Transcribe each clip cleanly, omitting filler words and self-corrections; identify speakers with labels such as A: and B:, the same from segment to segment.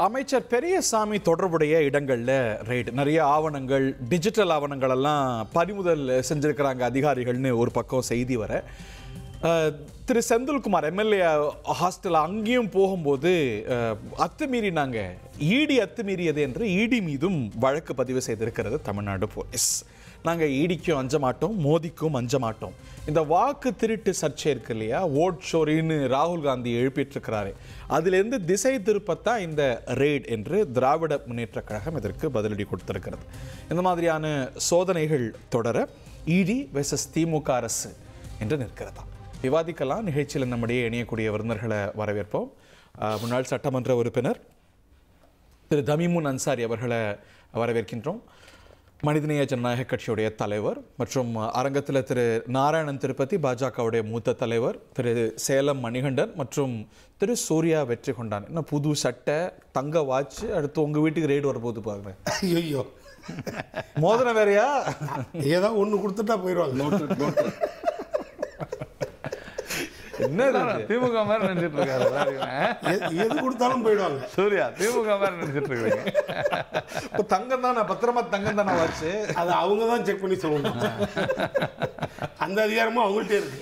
A: அமைச்சர் பெரியசாமி தொடர்புடைய இடங்கள்ல ரைட் நிறைய ஆவணங்கள் டிஜிட்டல் ஆவணங்கள் எல்லாம் பறிமுதல் செஞ்சிருக்கிறாங்க அதிகாரிகள்னு ஒரு பக்கம் செய்தி வர திரு செந்தில்குமார் எம்எல்ஏ ஹாஸ்டல் அங்கேயும் போகும்போது அத்துமீறினாங்க இடி அத்துமீறியது என்று இடி மீதும் வழக்கு பதிவு செய்திருக்கிறது தமிழ்நாடு போலீஸ். நாங்கள் ஈடிக்கும் அஞ்ச மாட்டோம், மோதிக்கும் அஞ்ச மாட்டோம். இந்த வாக்கு திருட்டு சர்ச்சை இருக்கு இல்லையா, ஓட் ஷோரின்னு ராகுல் காந்தி எழுப்பிட்டிருக்கிறாரு, அதிலிருந்து திசை திருப்பத்தான் இந்த ரெய்ட் என்று திராவிட முன்னேற்ற கழகம் இதற்கு பதிலடி கொடுத்திருக்கிறது. இந்த மாதிரியான சோதனைகள் தொடர இடி வெர்சஸ் திமுக அரசு என்று நிற்கிறதா விவாதிக்கலாம். நிகழ்ச்சியில் நம்முடைய இணையக்கூடிய விருந்தினர்களை வரவேற்போம். முன்னாள் சட்டமன்ற உறுப்பினர் திரு தமிமுன் அன்சாரி அவர்களை வரவேற்கின்றோம். மனிதநேய ஜனநாயக கட்சியுடைய தலைவர் மற்றும் அரங்கத்தில் திரு நாராயணன் திருப்பதி பாஜகவுடைய மூத்த தலைவர், திரு சேலம் மணிகண்டன் மற்றும் திரு சூர்யா வெற்றி கொண்டான். என்ன புது சட்டை, தங்க வாட்ச், அடுத்து உங்க வீட்டுக்கு ரெய்டு வரப்போகுது பாருங்க.
B: ஐயோ
A: மோதிரம் வேறையா?
B: ஏதோ ஒன்று கொடுத்துட்டா போயிடுவாங்க.
A: என்ன
C: திமுக மாதிரி நினைச்சிட்டு இருக்காரு,
B: எது கொடுத்தாலும் போயிடுவாங்க.
C: சூர்யா திமுக மாதிரி நினைச்சிட்டு இருக்காங்க.
A: தங்கம் தான், பத்திரமா தங்கம் தானே வாட்சு,
B: அது அவங்க தான் செக் பண்ணி சொல்லணும். அந்த அதிகாரமும் அவங்கள்ட்டே இருக்கு.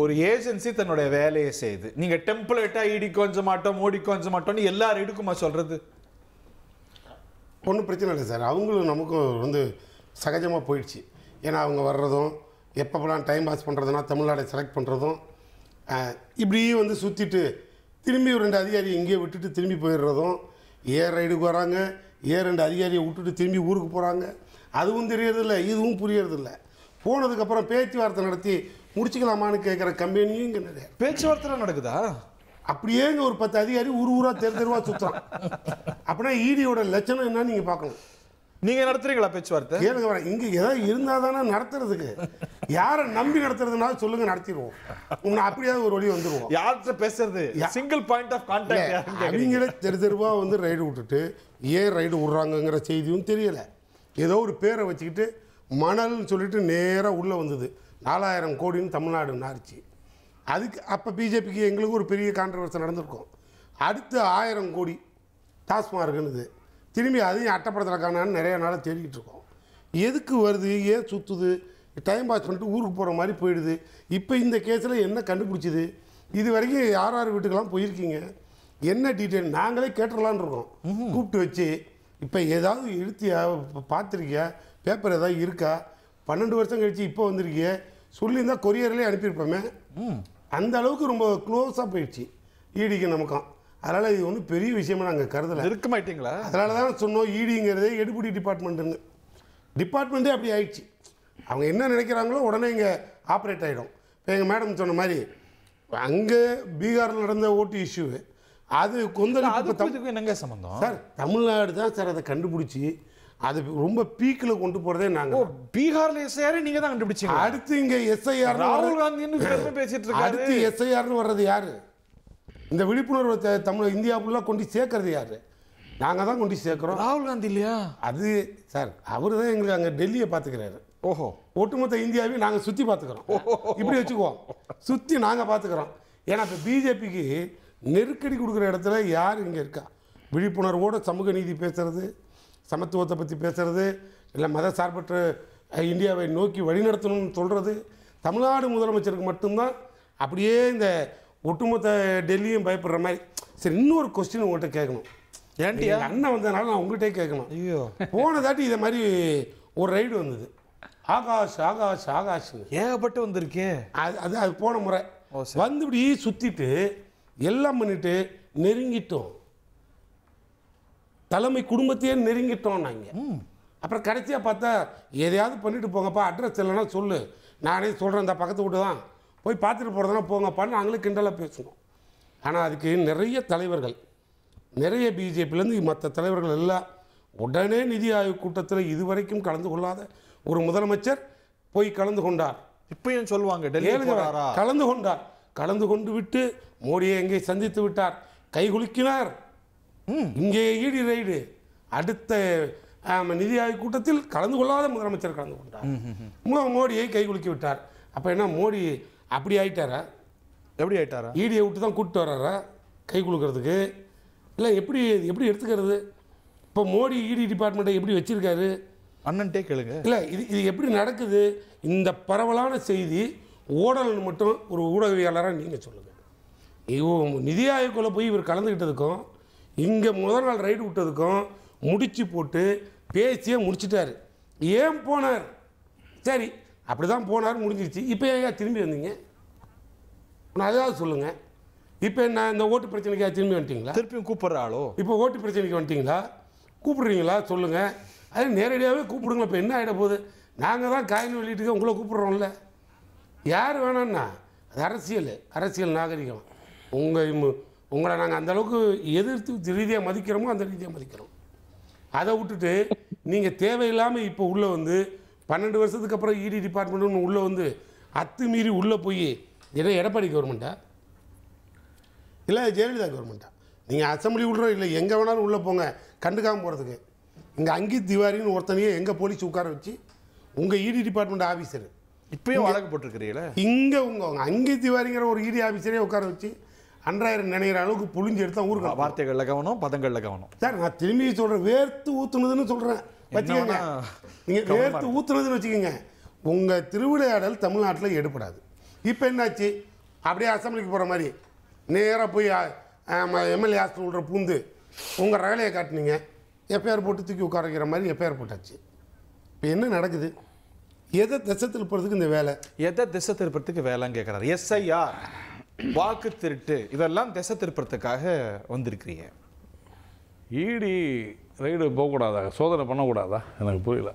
A: ஒரு ஏஜென்சி தன்னுடைய வேலையை செய்யுது. நீங்க டெம்ப்ளேட்டா இடி கொஞ்சம் மாட்டோம், மோடி கொஞ்சம் மாட்டோம்னு எல்லாரும் எடுக்குமா சொல்றது?
B: ஒன்றும் பிரச்சனை இல்லை சார். அவங்களும் நமக்கும் வந்து சகஜமாக போயிடுச்சு. ஏன்னா அவங்க வர்றதும் எப்பப்பெல்லாம் டைம் பாஸ் பண்ணுறதுனா தமிழ்நாடை செலக்ட் பண்ணுறதும் இப்படியே வந்து சுற்றிட்டு திரும்பி ஒரு 2 அதிகாரியை இங்கேயே விட்டுட்டு திரும்பி போயிடுறதும், ரைடுக்கு வராங்க, 2 அதிகாரியை விட்டுட்டு திரும்பி ஊருக்கு போகிறாங்க. அதுவும் தெரியறதில்ல, இதுவும் புரியறதில்ல. போனதுக்கப்புறம் பேச்சுவார்த்தை நடத்தி முடிச்சுக்கலாமான்னு கேட்குற கம்பெனியும் இங்கே நிறைய
A: பேச்சுவார்த்தை நடக்குதா?
B: அப்படியே இங்கே ஒரு 10 அதிகாரி ஊராக தெருவா சுற்றுறான். அப்படின்னா ஈடியோட லட்சணம் என்னன்னு நீங்கள் பார்க்கணும்.
A: நீங்க நடத்துறீங்களா பேச்சுவார்த்தை?
B: கேளுங்க வரேன். இங்கே ஏதாவது இருந்தால் தானே நடத்துறதுக்கு. யாரை நம்பி நடத்துறதுனா சொல்லுங்க, நடத்திடுவோம். உங்களை அப்படியாவது ஒரு வழி வந்துடுவோம்.
A: யார்கிட்ட பேசுறது? Single point of contact.
B: அவங்களே தெருவா வந்து ரைடு விட்டுட்டு ஏன் ரைடு விட்றாங்கங்கிற செய்தியும் தெரியல. ஏதோ ஒரு பேரை வச்சுக்கிட்டு மணல்னு சொல்லிட்டு நேராக உள்ளே வந்தது. 4000 கோடின்னு தமிழ்நாடு நாரிச்சு. அதுக்கு அப்போ பிஜேபிக்கு எங்களுக்கு ஒரு பெரிய கான்ட்ரவர்சி நடந்திருக்கும். அடுத்து 1000 கோடி டாஸ்மார்க்குன்னு திரும்பி அதையும் அட்டப்படத்தில் காணான்னு நிறைய நாளாக தேடிக்கிட்டு இருக்கோம். எதுக்கு வருது, ஏன் சுற்றுது, டைம் பாஸ் பண்ணிட்டு ஊருக்கு போகிற மாதிரி போயிடுது. இப்போ இந்த கேஸில் என்ன கண்டுபிடிச்சிது? இது வரைக்கும் யார் வீட்டுக்கெல்லாம் போயிருக்கீங்க, என்ன டீட்டெயில் நாங்களே கேட்டுடலான்னு இருக்கோம். கூப்பிட்டு வச்சு இப்போ ஏதாவது எழுத்தியா பார்த்துருக்கியா, பேப்பர் ஏதாவது இருக்கா, 12 வருஷம் கழிச்சு இப்போ வந்திருக்கிய சொல்லியிருந்தால் கொரியர்லேயே அனுப்பியிருப்போமே. அந்த அளவுக்கு ரொம்ப க்ளோஸாக போயிடுச்சு ஈடிக்கு நமக்கும். அதனால் இது ஒன்றும் பெரிய விஷயமா நாங்கள் கருதலை.
A: இருக்க மாட்டீங்களா?
B: அதனால தான் சொன்னோம் ஈடிங்கிறதே எடுபடி டிபார்ட்மெண்ட்டுன்னு. டிபார்ட்மெண்ட்டே அப்படி ஆயிடுச்சு. அவங்க என்ன நினைக்கிறாங்களோ உடனே இங்கே ஆப்ரேட் ஆகிடும். இப்போ எங்கள் மேடம் சொன்ன மாதிரி அங்கே பீகாரில் நடந்த ஓட்டு இஷ்யூ அது
A: கொந்தளிப்பு என்னங்க சம்பந்தம்
B: சார்? தமிழ்நாடு தான் சார் அதை கண்டுபிடிச்சி அது ரொம்ப பீக்கில் கொண்டு போகிறதே நாங்கள்.
A: பீகார்ல எஸ்ஐஆர் நீங்கள் தான் கண்டுபிடிச்சிங்க.
B: அடுத்து இங்கே எஸ்ஐஆர்
A: ராகுல் காந்தி பேசிட்டு இருக்காரு.
B: அடுத்து எஸ்ஐஆர்னு வர்றது யாரு? இந்த விழிப்புணர்வை தமிழ் இந்தியா ஃபுல்லாக கொண்டு சேர்க்கறது யாரு? நாங்கள் தான் கொண்டு சேர்க்குறோம்.
A: ராகுல் காந்தி இல்லையா?
B: அது சார் அவர் தான் எங்களுக்கு அங்கே டெல்லியை பார்த்துக்கிறாரு.
A: ஓஹோ.
B: ஒட்டுமொத்த இந்தியாவையும் நாங்கள் சுற்றி பார்த்துக்கிறோம். இப்படி வச்சுக்குவோம், சுற்றி நாங்கள் பார்த்துக்கிறோம். ஏன்னா இப்போ பிஜேபிக்கு நெருக்கடி கொடுக்குற இடத்துல யார் இங்கே இருக்கா? விழிப்புணர்வோடு சமூக நீதி பேசுறது, சமத்துவத்தை பற்றி பேசுறது, இல்லை மத சார்பற்ற இந்தியாவை நோக்கி வழிநடத்தணும்னு சொல்கிறது தமிழ்நாடு முதலமைச்சருக்கு மட்டும்தான். அப்படியே இந்த ஒட்டுமொத்த டெல்லியும் பயப்படுற மாதிரி. சரி, இன்னொரு கொஸ்டின் உங்கள்கிட்ட கேட்கணும்.
A: ஏன்டியா?
B: அண்ணன் வந்ததுனால நான் உங்கள்கிட்டே கேட்கணும்.
A: ஐயோ,
B: போன தாட்டி இதை மாதிரி ஒரு ரைடு வந்தது. ஆகாஷ் ஆகாஷ் ஆகாஷ்
A: ஏகப்பட்டு வந்திருக்கே.
B: அது போன முறை வந்து இப்படி சுற்றிட்டு எல்லாம் பண்ணிட்டு நெருங்கிட்டோம், தலைமை குடும்பத்தையே நெருங்கிட்டோம் நாங்கள். அப்புறம் கடைசியாக பார்த்தா எதையாவது பண்ணிட்டு போங்கப்பா, அட்ரஸ் இல்லைன்னா சொல்லு, நானே சொல்கிறேன், இந்த பக்கத்து வீட்டு தான் போய் பார்த்துட்டு போகிறதுனா போங்கப்பான்னு நாங்களே கிண்டலாக பேசணும். ஆனால் அதுக்கு நிறைய தலைவர்கள், நிறைய பிஜேபியிலேருந்து மற்ற தலைவர்கள் எல்லாம் உடனே நிதி ஆயோக் கூட்டத்தில் இதுவரைக்கும் கலந்து கொள்ளாத ஒரு முதலமைச்சர் போய் கலந்து கொண்டார்.
A: இப்பயும் சொல்லுவாங்க
B: கலந்து கொண்டார். கலந்து கொண்டு விட்டு மோடியை எங்கே சந்தித்து விட்டார், கை குலுக்கினார். இங்கே ஈடி ரைடு. அடுத்த நிதி ஆயோக் கூட்டத்தில் கலந்து கொள்ளாத முதலமைச்சர் கலந்து கொண்டார். மோடியை கை குலுக்கி விட்டார். அப்போ என்ன மோடி அப்படி ஆயிட்டாரா?
A: எப்படி ஆயிட்டாரா?
B: ஈடியை விட்டு தான் கூப்பிட்டு வர்றாரா கை குலுக்கிறதுக்கு? இல்லை எப்படி எப்படி எடுத்துக்கிறது? இப்போ மோடி இடி டிபார்ட்மெண்ட்டை எப்படி வச்சுருக்காரு?
A: அண்ணன்ட்டே கேளுங்க.
B: இல்லை இது எப்படி நடக்குது? இந்த பரவலான செய்தி ஓடல்னு மட்டும் ஒரு ஊடகவியலாளராக நீங்கள் சொல்லுங்கள். நிதி ஆயோக்குள்ளே போய் இவர் கலந்துக்கிட்டதுக்கும் இங்கே முதல் நாள் ரைடு விட்டதுக்கும் முடிச்சு போட்டு பேசியே முடிச்சிட்டாரு. ஏன் போனார்? சரி, அப்படி தான் போனார், முடிஞ்சிருச்சு. இப்போ ஏன் திரும்பி வந்தீங்க? நான் அதாவது சொல்லுங்கள். இப்போ என்ன இந்த ஓட்டு பிரச்சனைக்காக திரும்பி வந்துட்டீங்களா?
A: திருப்பியும் கூப்பிட்ற ஆளோ? இப்போ
B: ஓட்டு பிரச்சனைக்கு வந்துட்டீங்களா? கூப்பிடுறீங்களா? சொல்லுங்கள். அது நேரடியாகவே கூப்பிடுங்க. இப்போ என்ன ஆகிட போகுது? நாங்கள் தான் காயின் வெளியிட்டுக்க உங்களை கூப்பிட்றோம்ல. யார் வேணான்னா அது அரசியல் நாகரிகம். உங்களை நாங்கள் அந்தளவுக்கு எதிர்த்து ரீதியாக மதிக்கிறோமோ அந்த ரீதியாக மதிக்கிறோம். அதை விட்டுட்டு நீங்கள் தேவையில்லாமல் இப்போ உள்ளே வந்து 12 வருஷத்துக்கு அப்புறம் இடி டிபார்ட்மெண்ட்னு உள்ளே வந்து அத்துமீறி உள்ளே போய் ஏன்னா எடப்பாடி கவர்மெண்ட்டா இல்லை ஜெயலலிதா கவர்மெண்ட்டா? நீங்கள் அசம்பிளி விட்றோம் இல்லை எங்கே வேணாலும் உள்ளே போங்க கண்டுக்காமல் போகிறதுக்கு. இங்கே அங்கித் திவாரின்னு ஒருத்தனையே எங்கள் போலீஸ் உட்கார வச்சு உங்கள் இடி டிபார்ட்மெண்ட் ஆஃபீஸர்
A: இப்பயும் வழக்கு போட்டிருக்கிறீங்களா?
B: இங்கே உங்கள் அங்கித் திவாரிங்கிற ஒரு இடி ஆஃபீஸரே உட்கார வச்சு அன்றாயிரம் நினைக்கிற அளவுக்கு புழிஞ்சு எடுத்தால் ஊருக்கு
A: வார்த்தைகளில் கவனம், பதங்களில் கவனம்.
B: சார் நான் திரும்பி சொல்கிறேன், வேர்த்து ஊற்றுனதுன்னு சொல்கிறேன் வச்சுக்கோங்க. நீங்கள் வேர்த்து ஊற்றுனதுன்னு வச்சுக்கோங்க. உங்கள் திருவிளையாடல் தமிழ்நாட்டில் எடுப்படாது. இப்போ என்னாச்சு? அப்படியே அசம்பிளிக்கு போகிற மாதிரி நேராக போய் எம்எல்ஏ ஹாஸ்டல் விட்ற பூந்து உங்கள் ரகலையை காட்டினீங்க. எஃப்ஐஆர் போட்டு தூக்கி உட்கார வைக்கிற மாதிரி எஃப்ஐஆர் போட்டாச்சு. இப்போ என்ன நடக்குது? எதை திசை திருப்பறதுக்கு இந்த வேலை?
A: எதை திசை திருப்பறதுக்கு வேலைன்னு கேட்குறாரு. எஸ்ஐஆர், வாக்கு திருட்டு, இதெல்லாம் திசை திருப்பறதுக்காக வந்திருக்கிறீங்க.
C: இடி ரைடு போகக்கூடாதா? சோதனை பண்ணக்கூடாதா? எனக்கு புரியல.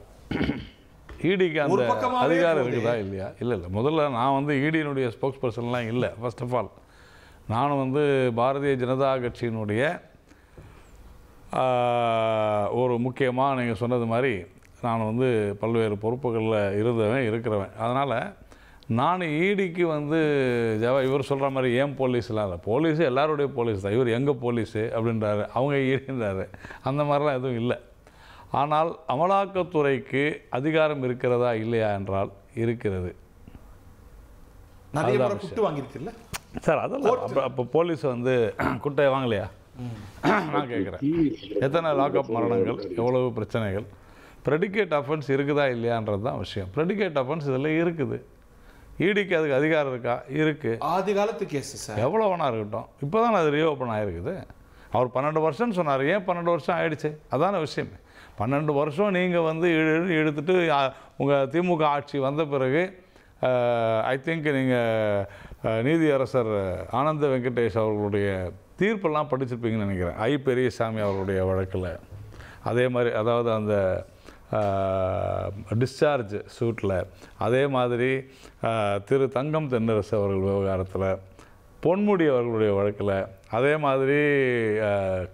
C: இடிக்கு அந்த அதிகாரம் இருக்குதா இல்லையா? இல்லை முதல்ல நான் வந்து இடியினுடைய ஸ்போக்ஸ் பர்சன்லாம் இல்லை. ஃபர்ஸ்ட் ஆஃப் ஆல் நான் வந்து பாரதிய ஜனதா கட்சியினுடைய ஒரு முக்கியமாக நீங்கள் சொன்னது மாதிரி நான் வந்து பல்வேறு பொறுப்புகளில் இருக்கிறவன். அதனால் நான் இடிக்கு வந்து இவர் சொல்கிற மாதிரி ஏன் போலீஸ்லாம் இல்லை. போலீஸு எல்லாருடைய போலீஸ் தான். இவர் எங்கள் போலீஸு அப்படின்றாரு, அவங்க ஈடுன்றாரு. அந்த மாதிரிலாம் எதுவும் இல்லை. ஆனால் அமலாக்கத்துறைக்கு அதிகாரம் இருக்கிறதா இல்லையா என்றால் இருக்கிறது.
A: வாங்கியிருக்குல்ல
C: சார்? அதெல்லாம் அப்போ போலீஸ் வந்து குட்டையை வாங்கலையா? நான் கேட்குறேன், எத்தனை லாக்அப் மரணங்கள், எவ்வளவு பிரச்சனைகள், ப்ரெடிகேட் அஃபென்ஸ் இருக்குதா இல்லையான்றது தான் விஷயம். ப்ரெடிகேட் அஃபென்ஸ் இதில் இருக்குது. இடிக்கு அதுக்கு அதிகாரம் இருக்கா? இருக்குது.
A: ஆதி காலத்து கேஸ் சார்,
C: எவ்வளோ வேணா இருக்கட்டும். இப்போ தான் அது ரீஓப்பன் ஆகிருக்குது. அவர் 12 வருஷம்னு சொன்னார். ஏன் 12 வருஷம் ஆகிடுச்சு? அதான விஷயம். 12 வருஷம் நீங்கள் வந்து எடுத்துட்டு உங்கள் திமுக ஆட்சி வந்த பிறகு ஐ திங்க் நீங்கள் நீதியரசர் ஆனந்த வெங்கடேஷ் அவர்களுடைய தீர்ப்பெல்லாம் படிச்சிருப்பீங்கன்னு நினைக்கிறேன். ஐ பெரியசாமி அவர்களுடைய வழக்கில் அதே மாதிரி, அதாவது அந்த டிஸ்சார்ஜ் சூட்டில், அதே மாதிரி திரு தங்கம் தென்னரசு அவர்கள் விவகாரத்தில், பொன்முடி அவர்களுடைய வழக்கில், அதே மாதிரி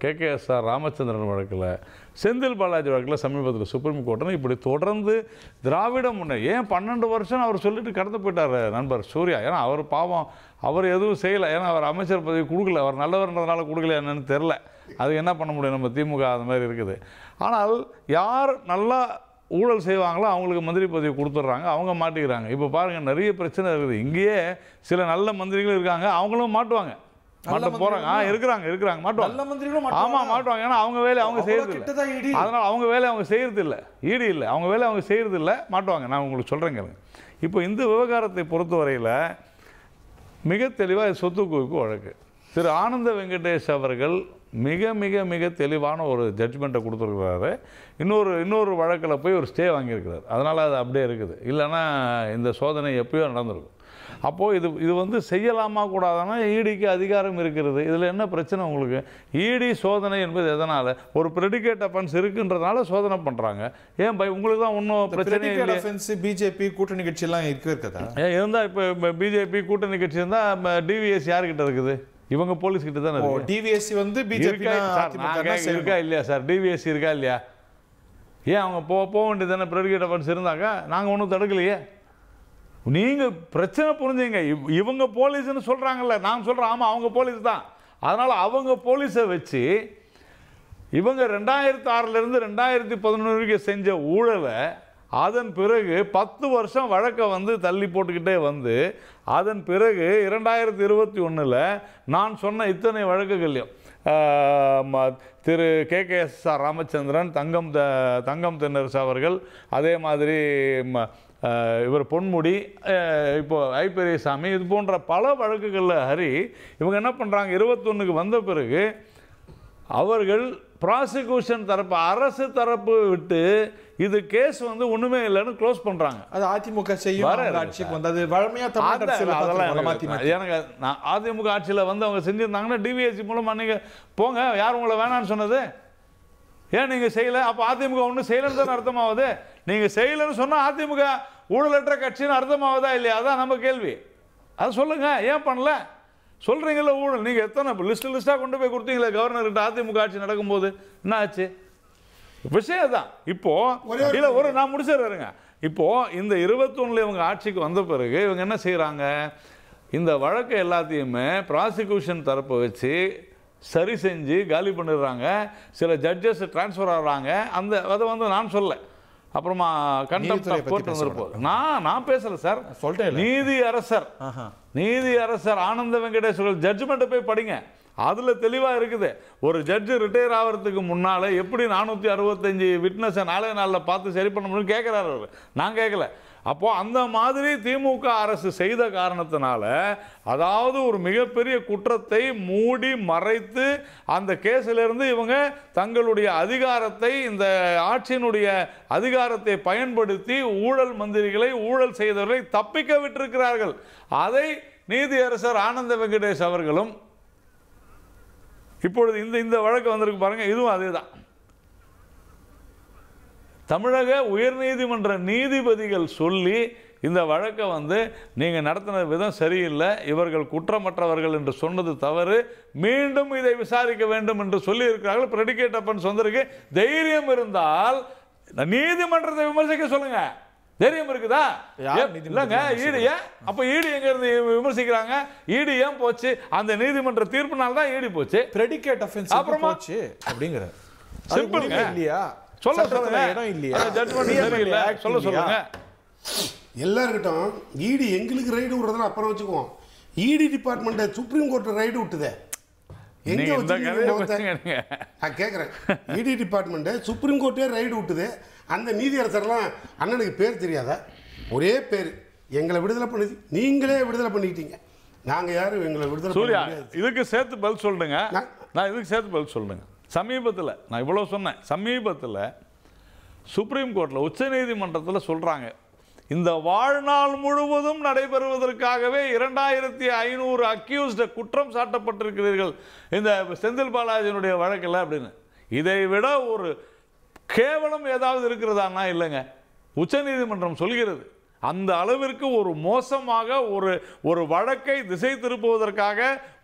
C: கேகேஎஸ்ஆர் ராமச்சந்திரன் வழக்கில், செந்தில் பாலாஜி வழக்கில் சமீபத்தில் சுப்ரீம் கோர்ட்டுன்னு இப்படி தொடர்ந்து திராவிட முன்னேற்ற ஏன் 12 வருஷம் அவர் சொல்லிட்டு கடந்து போயிட்டார் நண்பர் சூர்யா. ஏன்னா அவர் பாவம், அவர் எதுவும் செய்யலை. ஏன்னா அவர் அமைச்சர் பதவி கொடுக்கல. அவர் நல்லவர்ன்றதுனால கொடுக்கல என்னன்னு தெரில. அது என்ன பண்ண முடியும்? நம்ம திமுக அந்த மாதிரி இருக்குது. ஆனால் யார் நல்லா ஊழல் செய்வாங்களோ அவங்களுக்கு மந்திரி பதவி கொடுத்துட்றாங்க, அவங்க மாட்டிக்கிறாங்க. இப்போ பாருங்கள், நிறைய பிரச்சனை இருக்குது. இங்கேயே சில நல்ல மந்திரிகள் இருக்காங்க, அவங்களும் மாட்டுவாங்க, மாட்ட போகிறாங்க. இருக்கிறாங்க மாட்டுவாங்க. ஆமாம் மாட்டுவாங்க. ஏன்னா அவங்க வேலையை அவங்க செய்யறது இல்லை. அதனால் அவங்க வேலையை அவங்க செய்யறது இல்லை. ஈடு இல்லை, அவங்க வேலையை அவங்க செய்யறது இல்லை, மாட்டுவாங்க. நான் உங்களுக்கு சொல்கிறேங்க. இப்போ இந்த விவகாரத்தை பொறுத்தவரையில் மிக தெளிவாக சொத்து குவிப்பு வழக்கு. திரு ஆனந்த வெங்கடேஷ் அவர்கள் மிக மிக மிக தெளிவான ஒரு ஜட்ஜ்மெண்ட்டை கொடுத்துருக்கிறாரு. இன்னொரு வழக்கில் போய் ஒரு ஸ்டே வாங்கியிருக்கிறார். அதனால் அது அப்படியே இருக்குது. இல்லைன்னா இந்த சோதனை எப்பயோ நடந்திருக்கும். அப்போது இது வந்து செய்யலாமா கூடாதுன்னா ஈடிக்கு அதிகாரம் இருக்கிறது. இதில் என்ன பிரச்சனை உங்களுக்கு? ஈடி சோதனை என்பது எதனால்? ஒரு ப்ரெடிகேட் அஃபென்ஸ் இருக்குன்றதுனால சோதனை பண்ணுறாங்க. ஏன் உங்களுக்கு தான் ஒன்றும் பிரச்சனை இல்லை.
A: பிஜேபி கூட்டணி கட்சியெல்லாம் இருக்குதா?
C: இருந்தால் இப்போ பிஜேபி கூட்டணி கட்சி இருந்தால் டிவிஎஸ் யார்கிட்ட இருக்குது? இவங்க போலீஸ் கிட்ட தானே இருக்கு.
A: டிவிஎஸ்சி வந்து பிஜேபி
C: இருக்கா இல்லையா சார்? டிவிஎஸ்சி இருக்கா இல்லையா? ஏன் அவங்க போக வேண்டியது தானே? ப்ரெடிகேட் அஃபென்ஸ் இருந்தாங்க, நாங்கள் ஒன்றும் தடுக்கலையே. நீங்கள் பிரச்சனை புரிஞ்சுங்க. இவங்க போலீஸ்ன்னு சொல்கிறாங்கல்ல, நான் சொல்கிறேன் ஆமாம் அவங்க போலீஸ் தான். அதனால் அவங்க போலீஸை வச்சு இவங்க 2006 2011 வரைக்கும் செஞ்ச ஊழலை அதன் பிறகு 10 வருஷம் வழக்கை வந்து தள்ளி போட்டுக்கிட்டே வந்து அதன் பிறகு 2021 நான் சொன்ன இத்தனை வழக்குகளையும் திரு KKSR ராமச்சந்திரன், தங்கம் தென்னரசு அவர்கள், அதே மாதிரி இவர் பொன்முடி, இப்போ ஐ பெரியசாமி, இது போன்ற பல வழக்குகளில் ஹரி இவங்க என்ன பண்ணுறாங்க, 21க்கு வந்த பிறகு அவர்கள் ப்ராசிக்யூஷன் தரப்பு, அரசு தரப்பு விட்டு இது கேஸ் வந்து ஒண்ணுமே இல்லைன்னு க்ளோஸ் பண்றாங்க.
A: அது அதிமுக செய்யும் ஆட்சிக்கு வந்தது வழமையா
C: எனக்கு அதிமுக ஆட்சியில் வந்து அவங்க செஞ்சிருந்தாங்கன்னா டிவிஎஸ்சி மூலமா நீங்க போங்க, யார் உங்களை வேணான்னு சொன்னது? ஏன் நீங்க செய்யல? அப்போ அதிமுக ஒன்றும் செய்யலன்னு தானே அர்த்தமாகுது. நீங்க செய்யலன்னு சொன்னா அதிமுக ஊழலற்ற கட்சின்னு அர்த்தமாகுதா இல்லையா? அதான் நம்ம கேள்வி. அதை சொல்லுங்க, ஏன் பண்ணல சொல்றீங்கல்ல ஊழல்? நீங்க எத்தனை லிஸ்டா கொண்டு போய் கொடுத்தீங்களே கவர்னர்கிட்ட அதிமுக ஆட்சி நடக்கும்போது, என்ன ஆச்சு? விஷயம் தான். இப்போ இல்ல ஒரு நான் முடிச்சிடுறேங்க. இப்போ இந்த 21 இவங்க ஆட்சிக்கு வந்த பிறகு இவங்க என்ன செய்யறாங்க, இந்த வழக்கு எல்லாத்தையுமே ப்ராசிக்யூஷன் தரப்பை வச்சு சரி செஞ்சு காலி பண்ணிடுறாங்க. சில ஜட்ஜஸ் டிரான்ஸ்ஃபர் ஆகிறாங்க. அந்த அதை வந்து நான் சொல்ல, அப்புறமா கண்டெம்ட் ஆஃப் கோர்ட் வந்திருப்போம். நான் பேசல சார், சொல்லிட்டேன். நீதி அரசர் ஆனந்த வெங்கடேஸ்வரர் ஜட்ஜ்மெண்ட்டை போய் படிங்க. அதுல தெளிவா இருக்குது. ஒரு ஜட்ஜு ரிட்டையர் ஆகிறதுக்கு முன்னால எப்படி 465 விட்னஸை நாளே நாளில் பார்த்து சரி பண்ண முடியும் கேட்கிறாரு அவர். நான் கேட்கல. அப்போ அந்த மாதிரி திமுக அரசு செய்த காரணத்தினால, அதாவது ஒரு மிகப்பெரிய குற்றத்தை மூடி மறைத்து அந்த கேஸிலிருந்து இவங்க தங்களுடைய அதிகாரத்தை, இந்த ஆட்சியினுடைய அதிகாரத்தை பயன்படுத்தி ஊழல் மந்திரிகளை, ஊழல் செய்தவர்களை தப்பிக்க விட்டிருக்கிறார்கள். அதை நீதியரசர் ஆனந்த வெங்கடேஷ் அவர்களும் இப்பொழுது இந்த வழக்கு வந்திருக்கு பாருங்க, இதுவும் அதேதான். தமிழக உயர்நீதிமன்ற நீதிபதிகள் சொல்லி இந்த வழக்கை வந்து நீங்க நடத்தின விதம் சரியில்லை, இவர்கள் குற்றமற்றவர்கள் என்று சொன்னது தவறு, மீண்டும் இதை விசாரிக்க வேண்டும் என்று சொல்லி இருக்கிறார்கள். பிரெடிகேட் அப்பன்ஸ் வந்திருக்கு. தைரியம் இருந்தால் நீதிமன்றத்தை விமர்சிக்க சொல்லுங்க. தைரியம் இருக்குதா? இல்லங்க. ஈடி அப்ப ஈடி எங்க இருந்து விமர்சிக்கிறாங்க? ஈடி ஏன் போச்சு? அந்த நீதிமன்ற தீர்ப்புனால தான் ஈடி போச்சு.
A: பிரெடிகேட் ஆஃபென்ஸ் அப்புறமா போச்சு அப்படிங்கற
C: சிம்பிள்ங்க.
A: இல்லையா?
C: சொல்லுங்க. இடம் இல்லையா? ஜட்ஜ்மென்ட் சரியில்லை சொல்லுங்க.
B: எல்லார்கிட்டும் ஈடி எங்களுக்கு ரைடு விடுறதுல அப்புறம் வச்சுக்குவோம். ED department supreme court raid விட்டுதே. எங்க வச்சுக்கீங்க? நான் கேட்குறேன். ஈடி டிபார்ட்மெண்ட் சுப்ரீம் கோர்ட்டே ரைடு விட்டுது. அந்த நீதியரசர்லாம் அண்ணனுக்கு பேர் தெரியாதா? ஒரே பேர், எங்களை விடுதலை பண்ணி நீங்களே விடுதலை பண்ணிக்கிட்டீங்க. நாங்கள் யாரும் எங்களை விடுதலை
C: சூர்யா, இதுக்கு சேர்த்து பதில் சொல்லுங்க. நான் இதுக்கு சேர்த்து பதில் சொல்லுங்க. சமீபத்தில் நான் இவ்வளோ சொன்னேன். சமீபத்தில் சுப்ரீம் கோர்ட்டில், உச்ச நீதிமன்றத்தில் சொல்கிறாங்க, இந்த வாழ்நாள் முழுவதும் நடைபெறுவதற்காகவே 2500 அக்யூஸ்ட குற்றம் சாட்டப்பட்டிருக்கிறீர்கள் இந்த செந்தில் பாலாஜியினுடைய வழக்கில் அப்படின்னு. இதை விட ஒரு கேவலம் ஏதாவது இருக்கிறதானா? இல்லைங்க. உச்ச நீதிமன்றம் சொல்கிறது. அந்த அளவிற்கு ஒரு மோசமாக ஒரு வழக்கை திசை திருப்புவதற்காக,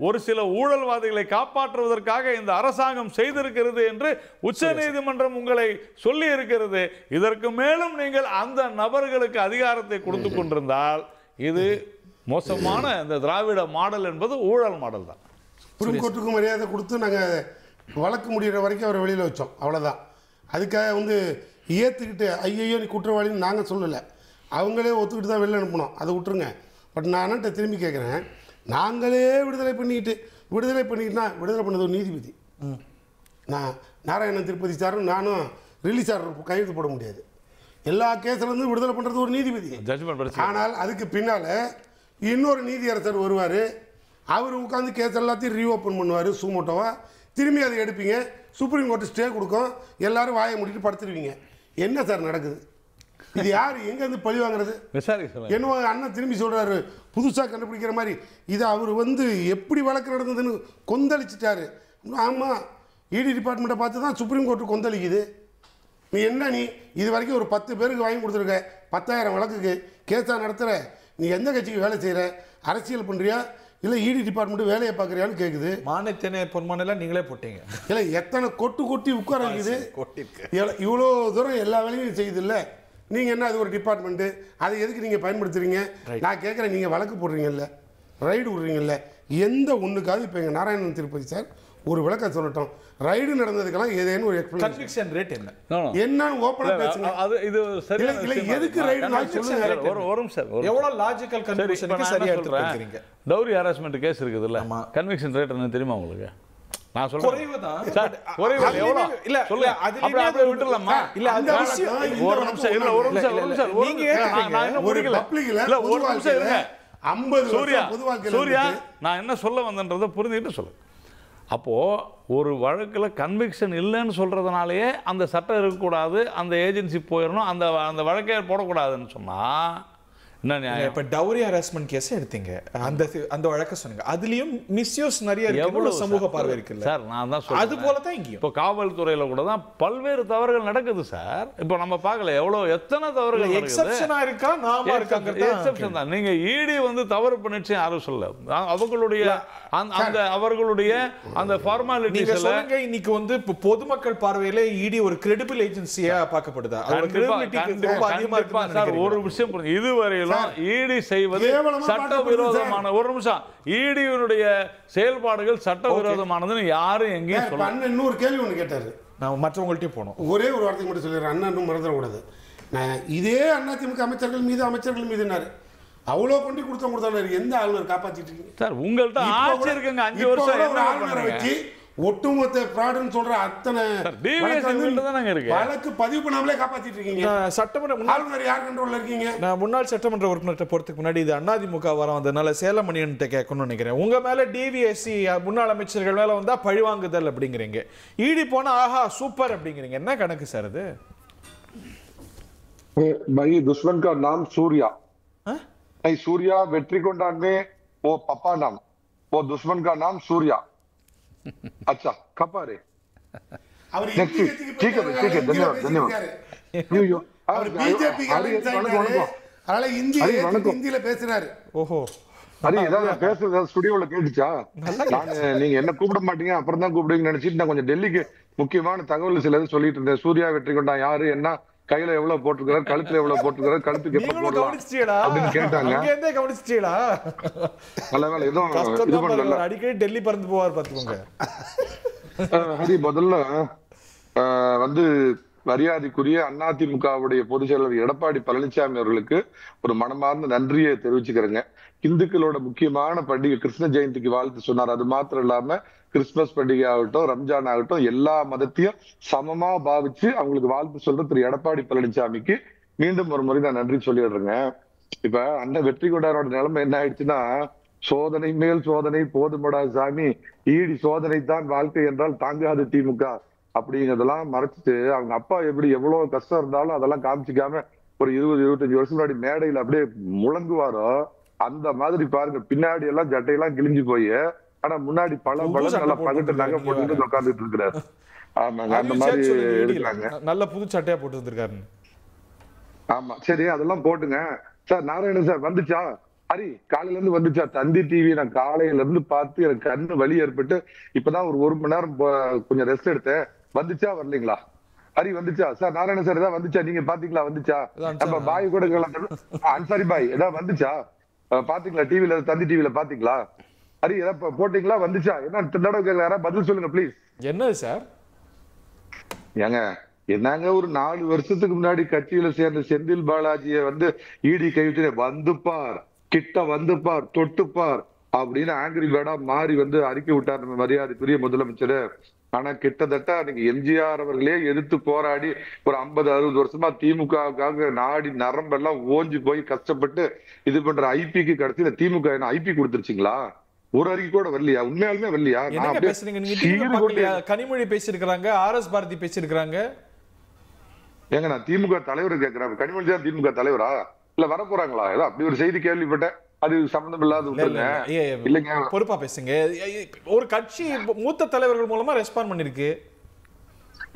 C: ஒரு சில ஊழல்வாதிகளை காப்பாற்றுவதற்காக இந்த அரசாங்கம் செய்திருக்கிறது என்று உச்ச நீதிமன்றம் உங்களை சொல்லி இருக்கிறது. இதற்கு மேலும் நீங்கள் அந்த நபர்களுக்கு அதிகாரத்தை கொடுத்து கொண்டிருந்தால் இது மோசமான இந்த திராவிட மாடல் என்பது ஊழல் மாடல் தான்.
B: சுப்ரீம் கோர்ட்டுக்கு மரியாதை கொடுத்து நாங்கள் வழக்கு முடிகிற வரைக்கும் அவரை வெளியில் வச்சோம், அவ்வளோதான். அதுக்காக வந்து ஏற்றுக்கிட்டு ஐயோ நீ குற்றவாளின்னு நாங்கள் சொல்லலை, அவங்களே ஒத்துக்கிட்டு தான் வெளில அனுப்பணும். அதை விட்டுருங்க. பட் நான் அண்ணன்ட்ட திரும்பி கேட்குறேன், நாங்களே விடுதலை பண்ணிக்கிட்டுனா விடுதலை பண்ணது ஒரு நீதிபதி. நான் நாராயணன் திருப்பதி சாரும் நானும் ரிலீஸ் ஆர்டர் கையெழுத்து போட முடியாது. எல்லா கேஸ்லேருந்து விடுதலை பண்ணுறது ஒரு நீதிபதி. ஆனால் அதுக்கு பின்னால் இன்னொரு நீதியரசர் வருவார். அவர் உட்காந்து கேஸ் எல்லாத்தையும் ரீஓப்பன் பண்ணுவார் சூமோட்டோவா. திரும்பி அதை எடுப்பீங்க, சுப்ரீம் கோர்ட்டு ஸ்டே கொடுக்கும், எல்லாரும் வாயை மூடிட்டு படுத்துருவீங்க. என்ன சார் நடக்குது? இது யார் எங்கேருந்து பழி வாங்குறது? என்னவோ அண்ணன் திரும்பி சொல்கிறாரு புதுசாக கண்டுபிடிக்கிற மாதிரி. இது அவர் வந்து எப்படி வழக்கு நடந்ததுன்னு கொந்தளிச்சிட்டாரு. ஆமாம், இடி டிபார்ட்மெண்ட்டை பார்த்து தான் சுப்ரீம் கோர்ட்டு கொந்தளிக்குது. நீ என்ன இது வரைக்கும் ஒரு 10 பேருக்கு வாங்கி கொடுத்துருக்க, 10,000 வழக்குக்கு கேஸாக நடத்துகிற. நீ எந்த கட்சிக்கு வேலை செய்கிற? அரசியல் பண்ணுறியா இல்லை இடி டிபார்ட்மெண்ட் வேலையை பார்க்குறியான்னு கேட்குது.
A: மானியத்தினை பொன்மானெல்லாம் நீங்களே போட்டீங்க.
B: இல்லை எத்தனை கொட்டி உட்கார வைக்குது. இவ்வளோ தூரம் எல்லா வேலையும் செய்யுது இல்லை. நீங்கள் என்ன அது ஒரு டிபார்ட்மெண்ட்டு, அதை எதுக்கு நீங்கள் பயன்படுத்துறீங்க? நான் கேட்குறேன், நீங்கள் வழக்கு போடுறீங்கல்ல, ரைடு விடுறீங்கல்ல, எந்த ஒண்ணுக்காவது இப்போ எங்கள் நாராயணன் திருப்பதி சார் ஒரு விளக்கம் சொல்லட்டும். ரைடு நடந்ததுக்கெல்லாம் ஏதேனும் ஒரு
A: கன்விக்ஷன் ரேட் என்ன
B: என்னன்னு ஓப்பனாக பேசுங்க.
C: அது இது சரியா
B: இல்லை எதுக்கு ரைடு சொல்லுங்க.
C: ஒரு நிமிஷம்
A: எவ்வளவு லாஜிக்கல் கன்விக்ஷனுக்கு சரியா எடுத்துக்கிறீங்க?
C: டவுரி ஹராஸ்மெண்ட் கேஸ் இருக்குதுல்ல, கன்விக்ஷன் ரேட் என்ன தெரியுமா உங்களுக்கு? நான் சொல்றேன்
A: குறைவுதான்.
C: சார் குறைவு எவ்வளவு
A: இல்ல
C: சொல்லுங்க.
A: அதுலயே
C: அப்படியே விட்டுறலாமா?
A: இல்ல அந்த விஷயம்
C: ஒரு நிமிஷம் இல்ல, ஒரு நிமிஷம்
A: நீங்க
C: நான் இன்னும் முடிக்கல. இல்ல ஒரு நிமிஷம் இருங்க.
B: 50
C: சூர்யா
B: பொது வாழ்க்கையில
C: சூர்யா நான் என்ன சொல்ல வந்தேன்றதை புரிஞ்சுக்கிட்டு சொல்லு. அப்போது ஒரு வழக்கில் கன்விக்ஷன் இல்லைன்னு சொல்கிறதுனாலேயே அந்த சட்டம் இருக்கக்கூடாது, அந்த ஏஜென்சி போயிடணும், அந்த வழக்கே போடக்கூடாதுன்னு சொன்னால் என்ன நியாயம்?
A: இப்போ டவுரி ஹராஸ்மெண்ட் கேஸ் எடுத்தீங்க, அந்த வழக்க சொன்னீங்க, அதுலயும் மிஸ்யூஸ் நிறைய இருக்கு, எவ்வளவு சமூக பார்வை இருக்குல்ல
C: சார்? நான் தான் சொல்றேன்,
A: அது போல தான் இங்கேயும்
C: இப்போ காவல்துறையில கூட தான் பல்வேறு தவறுகள் நடக்குது சார். இப்போ நம்ம பார்க்கல எத்தனை தவறுகள்
A: எக்ஸெப்ஷனா இருக்கா நாம இருக்காங்க.
C: எக்ஸெப்ஷன் தான். நீங்க ஈடி வந்து தவறு பண்ணிச்சு யாரும் சொல்ல, அவங்களுடைய அந்த அவர்களுடைய அந்த ஃபார்மாலிட்டிஸ்
A: சொல்லுங்க. இன்னைக்கு வந்து பொதுமக்கள் பார்வையில ஈடி ஒரு கிரெடிபிள் ஏஜென்சியா பார்க்கப்படுதா?
C: ஒரு விஷயம் இதுவரையிலும் ஈடி செய்வது சட்டவிரோதமான, ஒரு நிமிஷம், ஈடியினுடைய செயல்பாடுகள் சட்டவிரோதமானதுன்னு யாரும் எங்கேயும் சொல்ல.
B: இன்னொரு கேள்வி ஒன்று கேட்டாரு,
A: நான் மற்றவங்கள்ட்டையும் போனோம்.
B: ஒரே ஒரு வார்த்தை மட்டும் சொல்லிடுறேன், அண்ணா இன்னும் மறந்துடக்கூடாது. நான் இதே அதிமுக அமைச்சர்கள் மீதுனாரு அவ்வளோ கொண்டு கொடுத்தாரு. எந்த ஆளுநர் காப்பாற்றிட்டு இருக்கீங்க
C: சார்? உங்கள்கிட்ட ஆட்சி இருக்குங்க, 5 வருஷம்
B: ஆளுநரை வச்சு ஒட்டுமொத்த ஃப்ராடுன்னு சொல்ற அத்தனை வழக்கு பதிவு பண்ணாமலே காப்பாத்திட்டு இருக்கீங்க.
A: சட்டமன்ற
B: ஆளுநர் யார் கண்ட்ரோல்ல இருக்கீங்க?
A: நான் முன்னாள் சட்டமன்ற உறுப்பினர்கிட்ட போறதுக்கு முன்னாடி இது அதிமுக வர வந்ததுனால சேலமணியன்ட்ட கேட்கணும்னு நினைக்கிறேன். உங்க மேல டிவிஎஸ்சி முன்னாள் அமைச்சர்கள் மேல வந்தா பழிவாங்குதல் அப்படிங்கிறீங்க, ஈடி போனா ஆஹா சூப்பர் அப்படிங்கிறீங்க. என்ன கணக்கு சார் அது?
D: भाई दुश्मन का नाम सूर्या नहीं, सूर्या वेट्री कोंडान में वो पापा नाम, वो दुश्मन का नाम सूर्या. अच्छा कपा रे ठीक है धन्यवाद धन्यवाद.
B: बीजेपी அதனால ஹிந்தியில பேசுறாரு.
D: ஓஹோ சரி, ஏதாவது பேசுறது ஸ்டுடியோல கேட்டுச்சா? நீங்க என்ன கூப்பிட மாட்டீங்க, அப்புறம் தான் கூப்பிடுவீங்கன்னு நினைச்சிட்டு நான் கொஞ்சம் டெல்லிக்கு முக்கியமான தகவல் சிலது சொல்லிட்டு இருந்தேன். சூர்யா வெற்றி கொண்டா யாரு, என்ன கையில எவ்வளவு போட்டுக்கிறாரு, கழுத்துல எவ்வளவு போட்டுக்கிறாரு, கழுத்துக்கு எப்ப போடலாம் அப்படின்னு கேட்டாங்க. நல்ல வேலை ஏதோ இது பண்ணல,
A: அடிக்கடி டெல்லி பறந்து போவார் பாத்துக்கோங்க.
D: ஹரி முதல்ல வந்து மரியாதைக்குரிய அதிமுகவுடைய பொதுச் செயலர் எடப்பாடி பழனிசாமி அவர்களுக்கு ஒரு மனமார்ந்த நன்றியை தெரிவிச்சுக்கிறேங்க. இந்துக்களோட முக்கியமான பண்டிகை கிருஷ்ண ஜெயந்திக்கு வாழ்த்து சொன்னார். அது மாத்திரம் இல்லாம கிறிஸ்துமஸ் பண்டிகை ஆகட்டும், ரம்ஜான் ஆகட்டும், எல்லா மதத்தையும் சமமா பாவிச்சு அவங்களுக்கு வாழ்த்து சொல்ற திரு எடப்பாடி பழனிசாமிக்கு மீண்டும் ஒரு முறை நான் நன்றி சொல்லிடுறேங்க. இப்ப அண்ணன் வெற்றி கொண்டாரோட நிலைமை என்ன ஆயிடுச்சுன்னா, சோதனை மேல் சோதனை போதுமடா சாமி, ஈடி சோதனை தான் வாழ்க்கை என்றால் தாங்காது திமுக அப்படிங்கிறதெல்லாம் மறைச்சிட்டு, அவங்க அப்பா எப்படி எவ்வளவு கஷ்டம் இருந்தாலும் அதெல்லாம் காமிச்சிக்காம ஒரு 20-25 வருஷம் முன்னாடி மேடையில அப்படியே முழங்குவாரோ அந்த மாதிரி பாருங்க, பின்னாடி எல்லாம் ஜட்டையெல்லாம் கிழிஞ்சு போய், ஆனா முன்னாடி பல நல்லா பகட்டு நகை போட்டு உட்காந்துட்டு இருக்கிறாரு. ஆமாங்க, அந்த மாதிரி இருக்காங்க.
A: நல்ல புது சட்டையா போட்டு வந்திருக்காரு.
D: ஆமா சரி, அதெல்லாம் போட்டுங்க சார். நாராயணன் சார் வந்துச்சா? ஹரி காலையில இருந்து வந்துச்சா? தந்தி டிவி நான் காலையில இருந்து பார்த்து எனக்கு கண்ணு வலி ஏற்பட்டு இப்பதான் ஒரு மணி நேரம் கொஞ்சம் ரெஸ்ட் எடுத்தேன். வந்துச்சா வரலீங்களா? ஹரி வந்துச்சா சார்? நாராயணன் சார் ஏதாவது வந்துச்சா? நீங்க பாத்தீங்களா? வந்துச்சா? நம்ம பாய் கூட அன்சாரி பாய் ஏதாவது வந்துச்சா? பாத்தீங்களா? டிவில தந்தி டிவில பாத்தீங்களா? ஹரி ஏதாவது போட்டீங்களா? வந்துச்சா? என்ன தடவை கேட்கல, யாராவது பதில் சொல்லுங்க ப்ளீஸ்.
A: என்னது சார்?
D: ஏங்க என்னங்க, ஒரு 4 வருஷத்துக்கு முன்னாடி கட்சியில சேர்ந்த செந்தில் பாலாஜியை வந்து ஈடி கைவிட்டு வந்துப்பார், கிட்ட வந்துப்பார், தொட்டுப்பார் அப்படின்னு ஆங்கிரி பேர்டா மாறி வந்து அறிக்கை விட்டார் நம்ம மரியாதைக்குரிய முதலமைச்சர். ஆனா கிட்டத்தட்ட நீங்க எம்ஜிஆர் அவர்களே எதிர்த்து போராடி ஒரு 50-60 வருஷமா திமுகவுக்காக நாடி நரம்பெல்லாம் ஓஞ்சி போய் கஷ்டப்பட்டு இது பண்ற ஐபிக்கு கடைசியில திமுக என்ன ஐபி கொடுத்துருச்சுங்களா? ஒரு அறிக்கை கூட வரலையா? உண்மையாலுமே வரலையா?
A: கனிமொழி பேசியிருக்கிறாங்க, RS பாரதி பேசியிருக்கிறாங்க.
D: ஏங்க நான் திமுக தலைவர் கேட்கிறேன், கனிமொழி தான் திமுக தலைவரா இல்ல வர போறாங்களா? ஏதோ அப்படி ஒரு செய்தி கேள்விப்பட்டேன், அது சம்பந்தம் இல்லாத இல்லைங்க.
A: பொறுப்பா பேசுங்க. ஒரு கட்சி மூத்த தலைவர்கள் மூலமா ரெஸ்பாண்ட் பண்ணிருக்கு.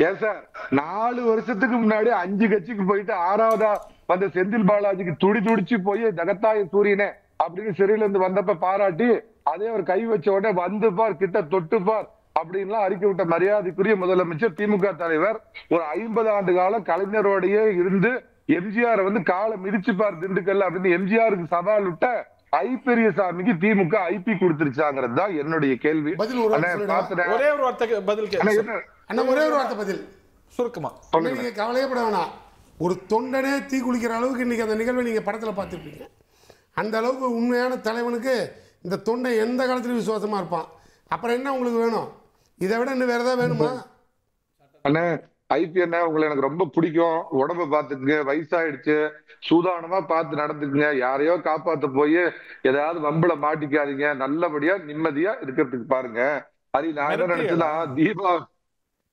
D: ஏன் சார் 4 வருஷத்துக்கு முன்னாடி 5 கட்சிக்கு போயிட்டு 6வதா வந்த செந்தில் பாலாஜிக்கு துடிச்சு போய் ஜகத்தாய சூரியனே அப்படின்னு சிறையில இருந்து வந்தப்ப பாராட்டி அதே ஒரு கை வச்ச உடனே வந்து பார், கிட்ட தொட்டு பார் அப்படின்லாம் அறிக்கை விட்ட மரியாதைக்குரிய முதலமைச்சர் திமுக தலைவர் ஒரு 50 ஆண்டு காலம் கலைஞரோடையே இருந்து எம்ஜிஆர் வந்து காலை மிதிச்சுப்பார் திண்டுக்கல்ல அப்படின்னு எம்ஜிஆருக்கு சவால் விட்ட ஐ பெரியசாமிக்கு திமுக ஐபி கொடுத்துருச்சாங்கிறது தான் என்னுடைய கேள்வி.
B: பதில் ஒரு வார்த்தை சொல்லிடுங்க.
A: ஒரே ஒரு வார்த்தை பதில்
B: அண்ணா ஒரே ஒரு வார்த்தை பதில்
A: சுருக்கமா.
B: நீங்க கவலையப்பட வேணாம். ஒரு தொண்டனே தீ குளிக்கிற அளவுக்கு இன்னைக்கு அந்த நிகழ்வை நீங்க படத்துல பார்த்துருப்பீங்க. அந்த அளவுக்கு உண்மையான தலைவனுக்கு இந்த தொண்டை எந்த காலத்திலும் விசுவாசமா இருப்பான். அப்புறம் என்ன உங்களுக்கு வேணும்? இதை விட இன்னும் வேற ஏதாவது வேணுமா?
D: அண்ணா ஐபி அண்ணா உங்களை எனக்கு ரொம்ப பிடிக்கும். உடம்ப பாத்துக்குங்க, வயசாயிடுச்சு, சூதானமா பார்த்து நடந்துக்குங்க. யாரையோ காப்பாத்த போய் ஏதாவது வம்புல மாட்டிக்காதீங்க. நல்லபடியா நிம்மதியா இருக்கிறதுக்கு பாருங்க. அது நான் என்ன நினைச்சேன்னா தீபா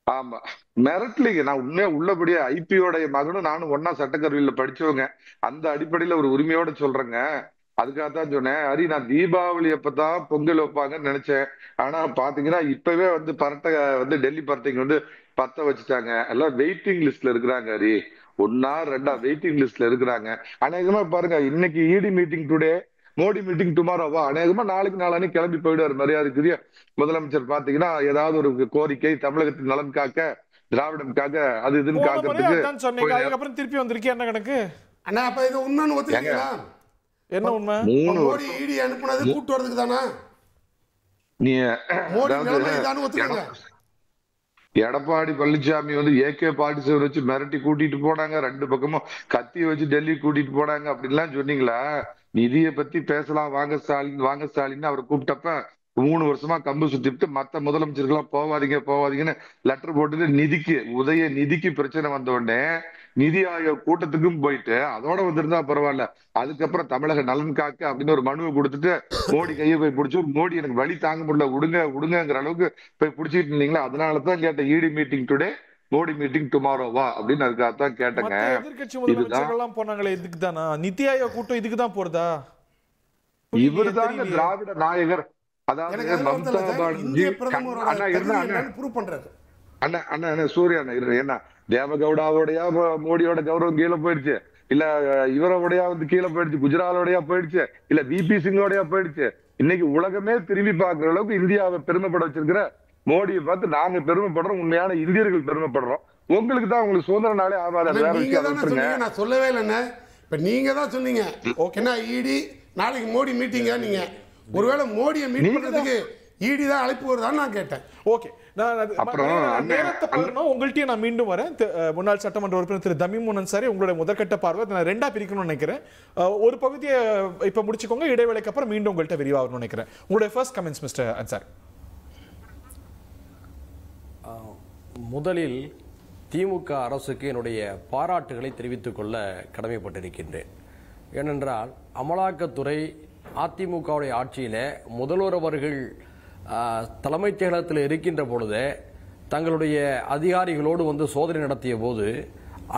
D: ஆமா மிரட்டலிங்க. நான் உண்மையா உள்ளபடியா ஐபியோட மகனும் நானும் ஒன்னா சட்டக்கல்லூரியில படிச்சவங்க. அந்த அடிப்படையில ஒரு உரிமையோட சொல்றேங்க. அதுக்காகத்தான் சொன்னேன். நான் தீபாவளி அப்பதான் பொங்கல் வைப்பாங்கன்னு நினைச்சேன். ஆனா பாத்தீங்கன்னா இப்பவே பரட்டை டெல்லி பரட்டைங்க பத்த வச்சுட்டாங்க. எல்லாம் வெயிட்டிங் லிஸ்ட்ல இருக்கிறாங்க. ஒன்னா ரெண்டா வெயிட்டிங் லிஸ்ட்ல இருக்கிறாங்க. அநேகமா பாருங்க இன்னைக்கு இடி மீட்டிங் டுடே, மோடி மீட்டிங் டுமாரோவா, அநேகமா நாளைக்கு நாளானே கிளம்பி போயிடுவார் மரியாதைக்குரிய முதலமைச்சர். பாத்தீங்கன்னா ஏதாவது ஒரு கோரிக்கை தமிழகத்தின் நலன் காக்க, திராவிடம் காக்க, அது இதுன்னு காக்கிறதுக்கு
A: அப்புறம் திருப்பி வந்திருக்கேன். என்ன கணக்கு
B: அண்ணா? அப்ப இது உண்மைன்னு ஒத்துக்கீங்களா?
A: என்ன உண்மை?
B: மோடி இடி அனுப்புனது கூட்டு வரதுக்கு தானா?
D: நீ எடப்பாடி பழனிசாமி ஏகே பாட்டிசவர் வச்சு மிரட்டி கூட்டிட்டு போனாங்க. ரெண்டு பக்கமும் கத்தி வச்சு டெல்லி கூட்டிட்டு போனாங்க அப்படின்லாம் சொன்னீங்களா? நிதியை பத்தி பேசலாம் வாங்க ஸ்டாலின், வாங்க ஸ்டாலின் அவரை கூப்பிட்டப்ப 3 வருஷமா கம்பு சுத்திட்டு மத்த முதலமைச்சர்கள்லாம் போவாதீங்க போவாதீங்கன்னு லெட்டர் போட்டுட்டு நிதிக்கு பிரச்சனை வந்த உடனே நிதி ஆயோக் கூட்டத்துக்கும் போயிட்டு அதோட வந்திருந்தா பரவாயில்ல. அதுக்கப்புறம் தமிழக நலன் காக்க அப்படின்னு ஒரு மனுவை கொடுத்துட்டு மோடி கையை போய் பிடிச்சு, மோடி எனக்கு வழி தாங்க முடியல, விடுங்கிற அளவுக்கு போய் பிடிச்சிட்டு இருந்தீங்களா? அதனாலதான் கேட்டேன் ED meeting today, Modi meeting டுமாரோவா அப்படின்னு. அதுக்காகத்தான் கேட்டேங்க.
A: எதிர்கட்சி முதலமைச்சர்கள்லாம் போனாங்களே இதுக்கு தானா? நிதி ஆயோக் கூட்டம் இதுக்கு தான் போறதா?
D: இவருதாங்க திராவிட நாயகர். அதாவது மம்தா பானர்ஜி சூர்யா என்ன தேவகவுடாவோடைய மோடியோட கௌரவம் கீழே போயிடுச்சு, இல்ல இவரோடைய கீழே போயிடுச்சு, குஜராலோடைய போயிடுச்சு, இல்ல பிபி சிங்கோடைய போயிடுச்சு. இன்னைக்கு உலகமே திரும்பி பார்க்கிற அளவுக்கு இந்தியாவை பெருமைப்பட வச்சிருக்கிற மோடியை பார்த்து நாங்க பெருமைப்படுறோம். உண்மையான இந்தியர்கள் பெருமைப்படுறோம். உங்களுக்கு தான் உங்களுக்கு சுதந்திர நாளே ஆகாது.
B: நான் சொல்லவே இல்லைண்ணே. இப்ப நீங்க தான் சொன்னீங்க ஓகேனா இடி நாளைக்கு மோடி மீட்டிங்க. நீங்க ஒருவேளை மோடியை மீட் பண்றதுக்கு இடி தான் அழைப்பு வருதான்னு நான் கேட்டேன்.
A: ஓகே, உங்கள்கிட்ட நான் மீண்டும் வரேன். முன்னாள் சட்டமன்ற உறுப்பினர் திரு தமிமுன் அன்சாரி, உங்களுடைய முதற்கட்ட பார்வை நான் ரெண்டா பிரிக்கணும்னு நினைக்கிறேன். ஒரு பகுதியை இப்ப முடிச்சுக்கோங்க, இடைவேளைக்கு அப்புறம் மீண்டும் உங்கள்கிட்ட விரிவாகணும்னு நினைக்கிறேன். உங்களுடைய ஃபர்ஸ்ட் கமெண்ட்ஸ் மிஸ்டர் அன்சாரி.
E: முதலில் திமுக அரசுக்கு என்னுடைய பாராட்டுகளை தெரிவித்துக் கொள்ள கடமைப்பட்டிருக்கின்றேன். ஏனென்றால் அமலாக்கத்துறை அதிமுகவுடைய ஆட்சியில முதல்வர் அவர்கள் தலைமைச் செயலகத்தில் இருக்கின்ற பொழுது தங்களுடைய அதிகாரிகளோடு சோதனை நடத்திய போது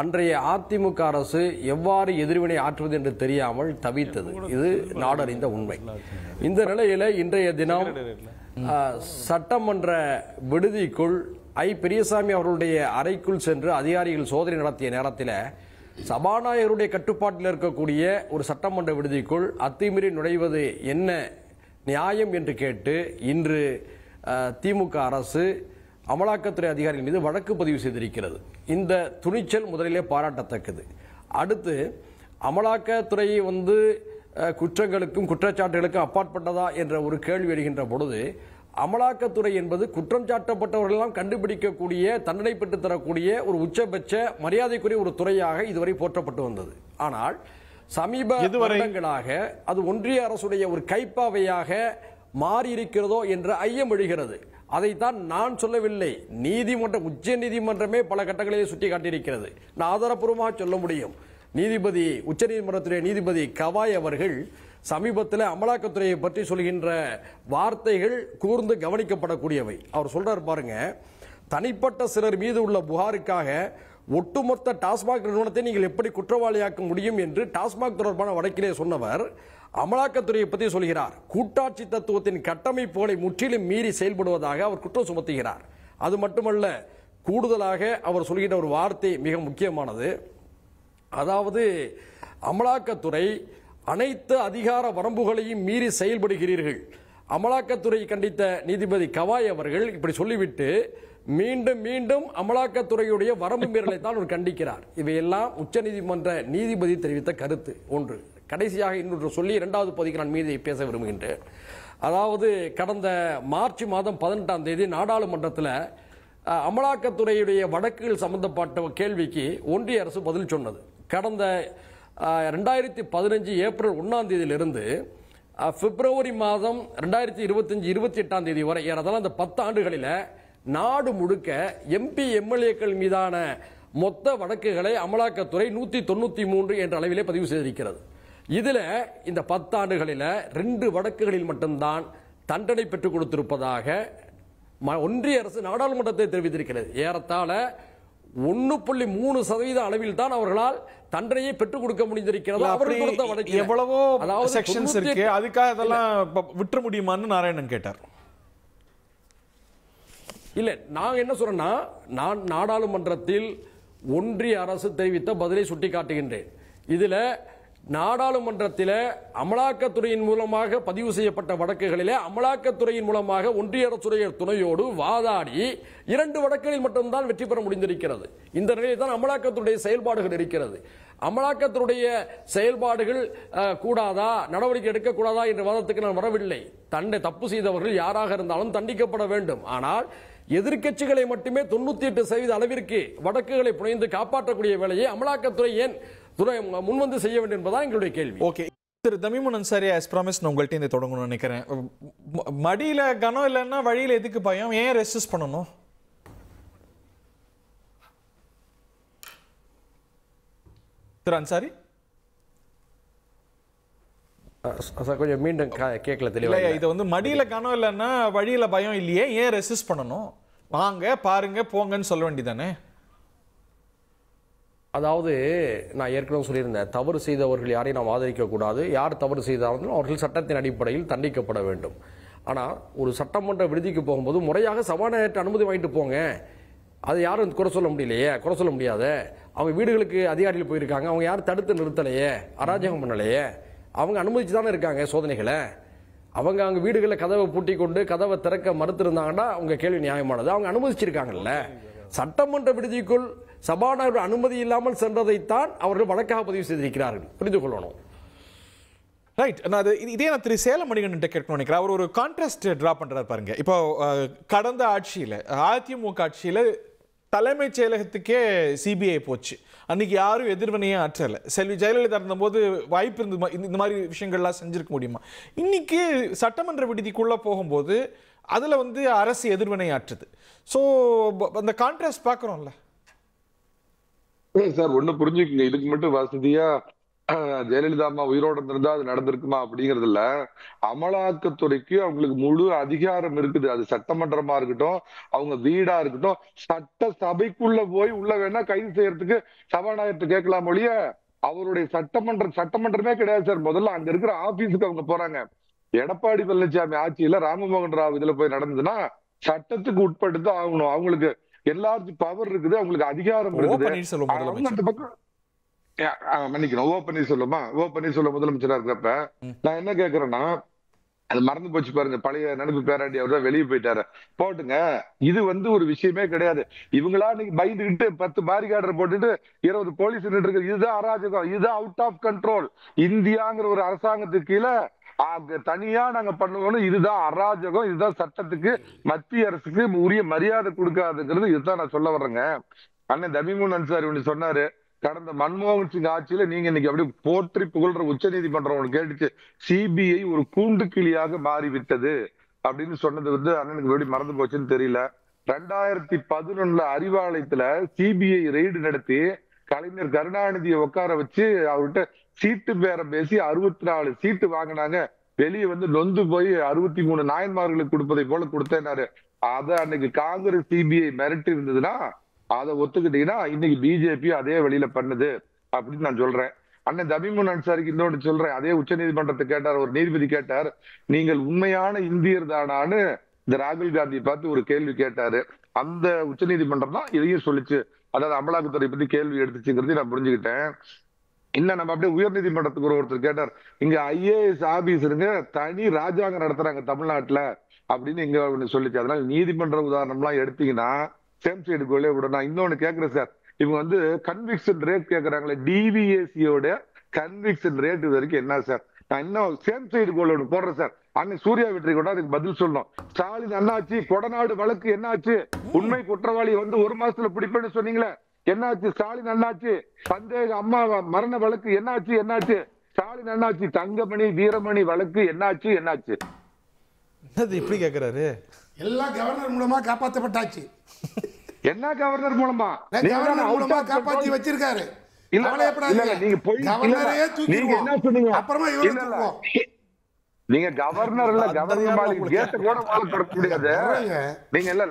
E: அன்றைய அதிமுக அரசு எவ்வாறு எதிர்வினை ஆற்றுவது என்று தெரியாமல் தவித்தது. இது நாடறிந்த உண்மை. இந்த நிலையில இன்றைய தினம் சட்டமன்ற விடுதிக்குள் ஐ பெரியசாமி அவர்களுடைய அறைக்குள் சென்று அதிகாரிகள் சோதனை நடத்திய நேரத்தில் சபாநாயகருடைய கட்டுப்பாட்டில் இருக்கக்கூடிய ஒரு சட்டமன்ற விடுதிக்குள் அத்துமீறி நுழைவது என்ன நியாயம் என்று கேட்டு இன்று திமுக அரசு அமலாக்கத்துறை அதிகாரிகள் மீது வழக்கு பதிவு செய்திருக்கிறது. இந்த துணிச்சல் முதலிலே பாராட்டத்தக்கது. அடுத்து அமலாக்கத்துறை குற்றங்களுக்கும் குற்றச்சாட்டுகளுக்கும் அப்பாற்பட்டதா என்ற ஒரு கேள்வி எழுகின்ற பொழுது அமலாக்கத்துறை என்பது குற்றம் சாட்டப்பட்டவர்களெல்லாம் கண்டுபிடிக்கக்கூடிய, தண்டனை பெற்று தரக்கூடிய ஒரு உச்சபட்ச மரியாதைக்குரிய ஒரு துறையாக இதுவரை போற்றப்பட்டு வந்தது. ஆனால் சமீப வருடங்களாக அது ஒன்றிய அரசுடைய ஒரு கைப்பாவையாக மாறி இருக்கிறதோ என்ற ஐயம் எழுகிறது. அதைத்தான் நான் சொல்லவில்லை, நீதிமன்றம், உச்ச நீதிமன்றமே பல கட்டங்களிலே சுட்டி காட்டியிருக்கிறது. நான் ஆதாரப்பூர்வமாக சொல்ல முடியும். நீதிபதி, உச்ச நீதிமன்றத்துடைய நீதிபதி கவாய் அவர்கள் சமீபத்தில் அமலாக்கத்துறையை பற்றி சொல்கின்ற வார்த்தைகள் கூர்ந்து கவனிக்கப்படக்கூடியவை. அவர் சொல்றாரு பாருங்க, தனிப்பட்ட சிலர் மீது உள்ள புகாருக்காக ஒட்டுமொத்த டாஸ்மாக் நிறுவனத்தை நீங்கள் எப்படி குற்றவாளியாக்க முடியும் என்று டாஸ்மாக் தொடர்பான வழக்கிலே சொன்னவர் அமலாக்கத்துறையை பற்றி சொல்கிறார். கூட்டாட்சி தத்துவத்தின் கட்டமைப்புகளை முற்றிலும் மீறி செயல்படுவதாக அவர் குற்றம் சுமத்துகிறார். அது மட்டுமல்ல, கூடுதலாக அவர் சொல்கின்ற ஒரு வார்த்தை மிக முக்கியமானது. அதாவது அமலாக்கத்துறை அனைத்து அதிகார வரம்புகளையும் மீறி செயல்படுகிறீர்கள். அமலாக்கத்துறை கண்டித்த நீதிபதி கவாய் அவர்கள் இப்படி சொல்லிவிட்டு மீண்டும் மீண்டும் அமலாக்கத்துறையுடைய வரம்பு மீறலை தான் அவர் கண்டிக்கிறார். இவையெல்லாம் உச்ச நீதிமன்ற நீதிபதி தெரிவித்த கருத்து. ஒன்று. கடைசியாக இன்னொன்று சொல்லி இரண்டாவது பகுதிக்கு நான் மீதி பேச விரும்புகின்றேன். அதாவது கடந்த மார்ச் மாதம் 18ஆம் தேதி நாடாளுமன்றத்தில் அமலாக்கத்துறையுடைய வழக்குகள் சம்பந்தப்பட்ட கேள்விக்கு ஒன்றிய அரசு பதில் சொன்னது. கடந்த 2015 ஏப்ரல் 1ஆம் தேதியிலிருந்து பிப்ரவரி மாதம் 2025 28ஆம் தேதி வரை ஏறதால அந்த 10 ஆண்டுகளில் நாடு முழுக்க MP MLAக்கள் மீதான மொத்த வழக்குகளை அமலாக்கத்துறை 193 என்ற அளவிலே பதிவு செய்திருக்கிறது. இதுல இந்த 10 ஆண்டுகளில் 2 வழக்குகளில் மட்டும்தான் தண்டனை பெற்றுக் கொடுத்திருப்பதாக ஒன்றிய அரசு நாடாளுமன்றத்தை தெரிவித்திருக்கிறது. ஏறத்தாழ 1.3% அளவில் தான் அவர்களால் தண்டனையை பெற்றுக் கொடுக்க முடிந்திருக்கிறது. அவர்கள் கொடுத்த வழக்கு
A: எவ்வளவோ செக்ஷன்ஸ் இருக்கு, அதுக்காக இதெல்லாம் விட்டுற முடியுமான்னு நாராயணன் கேட்டார்.
E: இல்ல, நான் என்ன சொல்றேன்னா, நான் நாடாளுமன்றத்தில் ஒன்றிய அரசு தெரிவித்த பதிலை சுட்டிக்காட்டுகின்றேன். இதுல நாடாளுமன்றத்தில் அமலாக்கத்துறையின் மூலமாக பதிவு செய்யப்பட்ட வழக்குகளிலே அமலாக்கத்துறையின் மூலமாக ஒன்றிய அரசுடைய துணையோடு வாதாடி 2 வழக்குகளில் மட்டும்தான் வெற்றி பெற முடிந்திருக்கிறது. இந்த நிலையில் தான் அமலாக்கத்துடைய செயல்பாடுகள் இருக்கிறது. அமலாக்கத்துடைய செயல்பாடுகள் கூடாதா, நடவடிக்கை எடுக்கக்கூடாதா என்ற வாதத்துக்கு நான் வரவில்லை. தப்பு செய்தவர்கள் யாராக இருந்தாலும் தண்டிக்கப்பட வேண்டும். ஆனால் எதிர்க்கட்சிகளை மட்டுமே 98% அளவிற்கு வழக்குகளை புனைந்து காப்பாற்றக்கூடிய வேலையை அமலாக்கத்துறை ஏன் முன்வந்து செய்ய வேண்டும் என்பதா எங்களுடைய கேள்வி.
A: ஓகே, திரு தமிமுன் அன்சாரி, as promised நான் உங்கள்கிட்ட இந்த தொடங்கணும்னு நினைக்கிறேன். மடியில கனம் இல்லைன்னா வழியில எதுக்கு பயம், ஏன் ரெசிஸ்ட் பண்ணணும்? திரு அன்சாரி,
E: கொஞ்சம் மீண்டும் கேட்கல தெளிவா.
A: இது வந்து மடியில கனம் இல்லைன்னா வழியில பயம் இல்லையே, ஏன் ரெசிஸ்ட் பண்ணணும்? வாங்க பாருங்க போங்கன்னு சொல்ல வேண்டியதானே?
E: அதாவது நான் ஏற்கனவே சொல்லியிருந்தேன், தவறு செய்தவர்கள் யாரையும் நாம் ஆதரிக்க கூடாது. யார் தவறு செய்தாலும் அவர்கள் சட்டத்தின் அடிப்படையில் தண்டிக்கப்பட வேண்டும். ஆனால் ஒரு சட்டமன்ற விடுதிக்கு போகும்போது முறையாக சபாநாயகர் அனுமதி வாங்கிட்டு போங்க. அதை யாரும் குறை சொல்ல முடியலையே, குறை சொல்ல முடியாத. அவங்க வீடுகளுக்கு அதிகாரிகள் போயிருக்காங்க, அவங்க யாரும் தடுத்து நிறுத்தலையே, அராஜகம் பண்ணலையே, அவங்க அனுமதிச்சு தானே இருக்காங்க சோதனைகளை. அவங்க அங்கே வீடுகளில் கதவை பூட்டி கொண்டு கதவை திறக்க மறுத்திருந்தாங்கன்னா அவங்க கேள்வி நியாயமானது. அவங்க அனுமதிச்சிருக்காங்கல்ல. சட்டமன்ற விடுதிக்குள் சபாநாயகர் அனுமதி இல்லாமல் சென்றதைத்தான் அவர்கள் வழக்காக பதிவு செய்திருக்கிறார்கள். புரிந்து கொள்ளணும்.
A: ரைட். நான் இதே நான் திரு சேலம் மணிகண்டன் கேட்கணும்னு நினைக்கிறேன். அவர் ஒரு கான்ட்ராஸ்ட் டிரா பண்றாரு பாருங்க. இப்போ கடந்த ஆட்சியில் அதிமுக ஆட்சியில் தலைமைச் செயலகத்துக்கே சிபிஐ போச்சு. அன்னைக்கு யாரும் எதிர்வினையே ஆற்றலை. செல்வி ஜெயலலிதா இருந்தபோது வாய்ப்பு இருந்து இந்த மாதிரி விஷயங்கள்லாம் செஞ்சிருக்க முடியுமா? இன்னைக்கு சட்டமன்ற விடுதிக்குள்ள போகும்போது அதுல வந்து அரசு எதிர்வினை ஆற்றுது. ஸோ அந்த கான்ட்ராஸ்ட் பார்க்குறோம்ல
D: சார். ஒண்ணு புரிஞ்சுக்குங்க, இதுக்கு மட்டும் வசதியா ஜெயலலிதா அம்மா உயிரோடு இருந்திருந்தா அது நடந்திருக்குமா அப்படிங்கிறது இல்ல. அமலாக்கத்துறைக்கு அவங்களுக்கு முழு அதிகாரம் இருக்குது. அது சட்டமன்றமா இருக்கட்டும், அவங்க வீடா இருக்கட்டும், சட்ட சபைக்குள்ள போய் உள்ள வேணா கைது செய்யறதுக்கு சபாநாயகத்தை கேட்கலாம் ஒழிய அவருடைய சட்டமன்றமே கிடையாது சார். முதல்ல அங்க இருக்கிற ஆபீஸுக்கு அவங்க போறாங்க. எடப்பாடி பழனிசாமி ஆட்சியில ராமமோகன் ராவ் இதுல போய் நடந்ததுன்னா சட்டத்துக்கு உட்பட்டு தான் ஆகணும். அவங்களுக்கு எல்லாருக்கும் பவர் இருக்குது, அவங்களுக்கு அதிகாரம் இருக்குது. அந்த பக்கம் மன்னிக்கணும், ஓ பன்னீர்செல்வம் முதலமைச்சரா இருக்கிறப்ப நான் என்ன கேக்குறேன்னா, அது மறந்து போச்சு பாருங்க. பழைய நடிப்பு பேராண்டி அவர் தான் வெளியே போயிட்டாரு, போட்டுங்க. இது வந்து ஒரு விஷயமே கிடையாது. இவங்களா இன்னைக்கு பயந்துகிட்டு 10 பாரிகார்டர் போட்டுட்டு 20 போலீஸ் இருக்கு. இதுதான் அராஜகம், இதுதான் அவுட் ஆஃப் கண்ட்ரோல். இந்தியாங்கிற ஒரு அரசாங்கத்துக்கு கீழே தனியா நாங்க பண்ணுவோம். இதுதான் அராஜகம், இதுதான் சட்டத்துக்கு மத்திய அரசுக்கு உரிய மரியாதை கொடுக்காதுங்கிறது. இதுதான் நான் சொல்ல வர்றேங்க. அண்ணன் தமிமுன் அன்சாரி ஒண்ணு சொன்னாரு, கடந்த மன்மோகன் சிங் ஆட்சியில நீங்க இன்னைக்கு அப்படி போற்றி புகழ்ற உச்ச நீதிமன்றம் ஒன்று கேட்டுச்சு, சிபிஐ ஒரு கூண்டு கிளியாக மாறிவிட்டது அப்படின்னு சொன்னது வந்து அண்ணனுக்கு எப்படி மறந்து போச்சுன்னு தெரியல. 2011 அறிவாலயத்துல சிபிஐ ரெய்டு நடத்தி கலைஞர் கருணாநிதியை உட்கார வச்சு அவர்கிட்ட சீட்டு பேரம் பேசி 64 சீட்டு வாங்கினாங்க. வெளியே வந்து நொந்து போய் 63 நாயன்மார்களுக்கு கொடுப்பதை போல கொடுத்தேனாரு. அத அன்னைக்கு காங்கிரஸ் சிபிஐ மிரட்டி இருந்ததுன்னா அதை ஒத்துக்கிட்டீங்கன்னா இன்னைக்கு பிஜேபி அதே வழியில பண்ணுது அப்படின்னு நான் சொல்றேன். அண்ணன் தமிமுன் அன்சாரிக்கு இன்னொன்று சொல்றேன். அதே உச்ச நீதிமன்றத்தை கேட்டார், ஒரு நீதிபதி கேட்டார், நீங்கள் உண்மையான இந்தியர் தானான்னு இந்த ராகுல் காந்தி பார்த்து ஒரு கேள்வி கேட்டாரு. அந்த உச்ச நீதிமன்றம் தான் இதையும் சொல்லிச்சு. அதாவது அமலாக்கத்துறை பத்தி கேள்வி எடுத்துச்சுங்கிறது நான் புரிஞ்சுக்கிட்டேன். இல்ல நம்ம அப்படியே உயர் நீதிமன்றத்துக்கு ஒருத்தர் கேட்டார், இங்க ஐஏஎஸ் ஆபீசருங்க தனி ராஜாங்கம் நடத்துறாங்க தமிழ்நாட்டுல அப்படின்னு இங்க ஒண்ணு சொல்லிச்சு. அதனால நீதிமன்ற உதாரணம் எல்லாம் எடுத்தீங்கன்னா சேம் சைடு கோலே விட. நான் இன்னொன்னு கேட்கிறேன் சார், இவங்க வந்து கன்விக்ஷன் ரேட் கேட்கறாங்களே, டிவிஎஸ்சியோட கன்விக்ஷன் ரேட் இது வரைக்கும் என்ன சார்? நான் இன்னும் சேம் சைடு கோல் ஒன்று போடுறேன் சார். அன்னை சூர்யா வெற்றி கூட அதுக்கு பதில் சொல்லணும். ஸ்டாலின் என்னாச்சு? கொடநாடு வழக்கு என்னாச்சு? உண்மை குற்றவாளி வந்து 1 மாசத்துல பிடிப்பேன்னு சொன்னீங்களே, என்னாச்சு? ஸ்டாலின் என்னாச்சு? சந்தேக அம்மா மரண வழக்கு என்னாச்சு? என்னாச்சு? ஸ்டாலின் என்னாச்சு? தங்கமணி வீரமணி வழக்கு என்னாச்சு? என்னாச்சு?
A: இப்படி கேக்குறாரு.
B: எல்லாம் கவர்னர் மூலமா காப்பாற்றப்பட்டாச்சு.
D: என்ன கவர்னர் மூலமா?
B: கவர்னர் மூலமா காப்பாத்தி வச்சிருக்காரு.
D: இல்ல நீங்க போய்
B: கவர்னரே தூக்கிடுவோம்.
D: என்ன சொன்னீங்க?
B: அப்புறமா இவரை தூக்குவோம்.
D: நீங்க கவர்னர் இல்ல, கவர்னர் மாளிகை கேட்ட கூட வாழ தொடக்க முடியாது. நீங்க இல்ல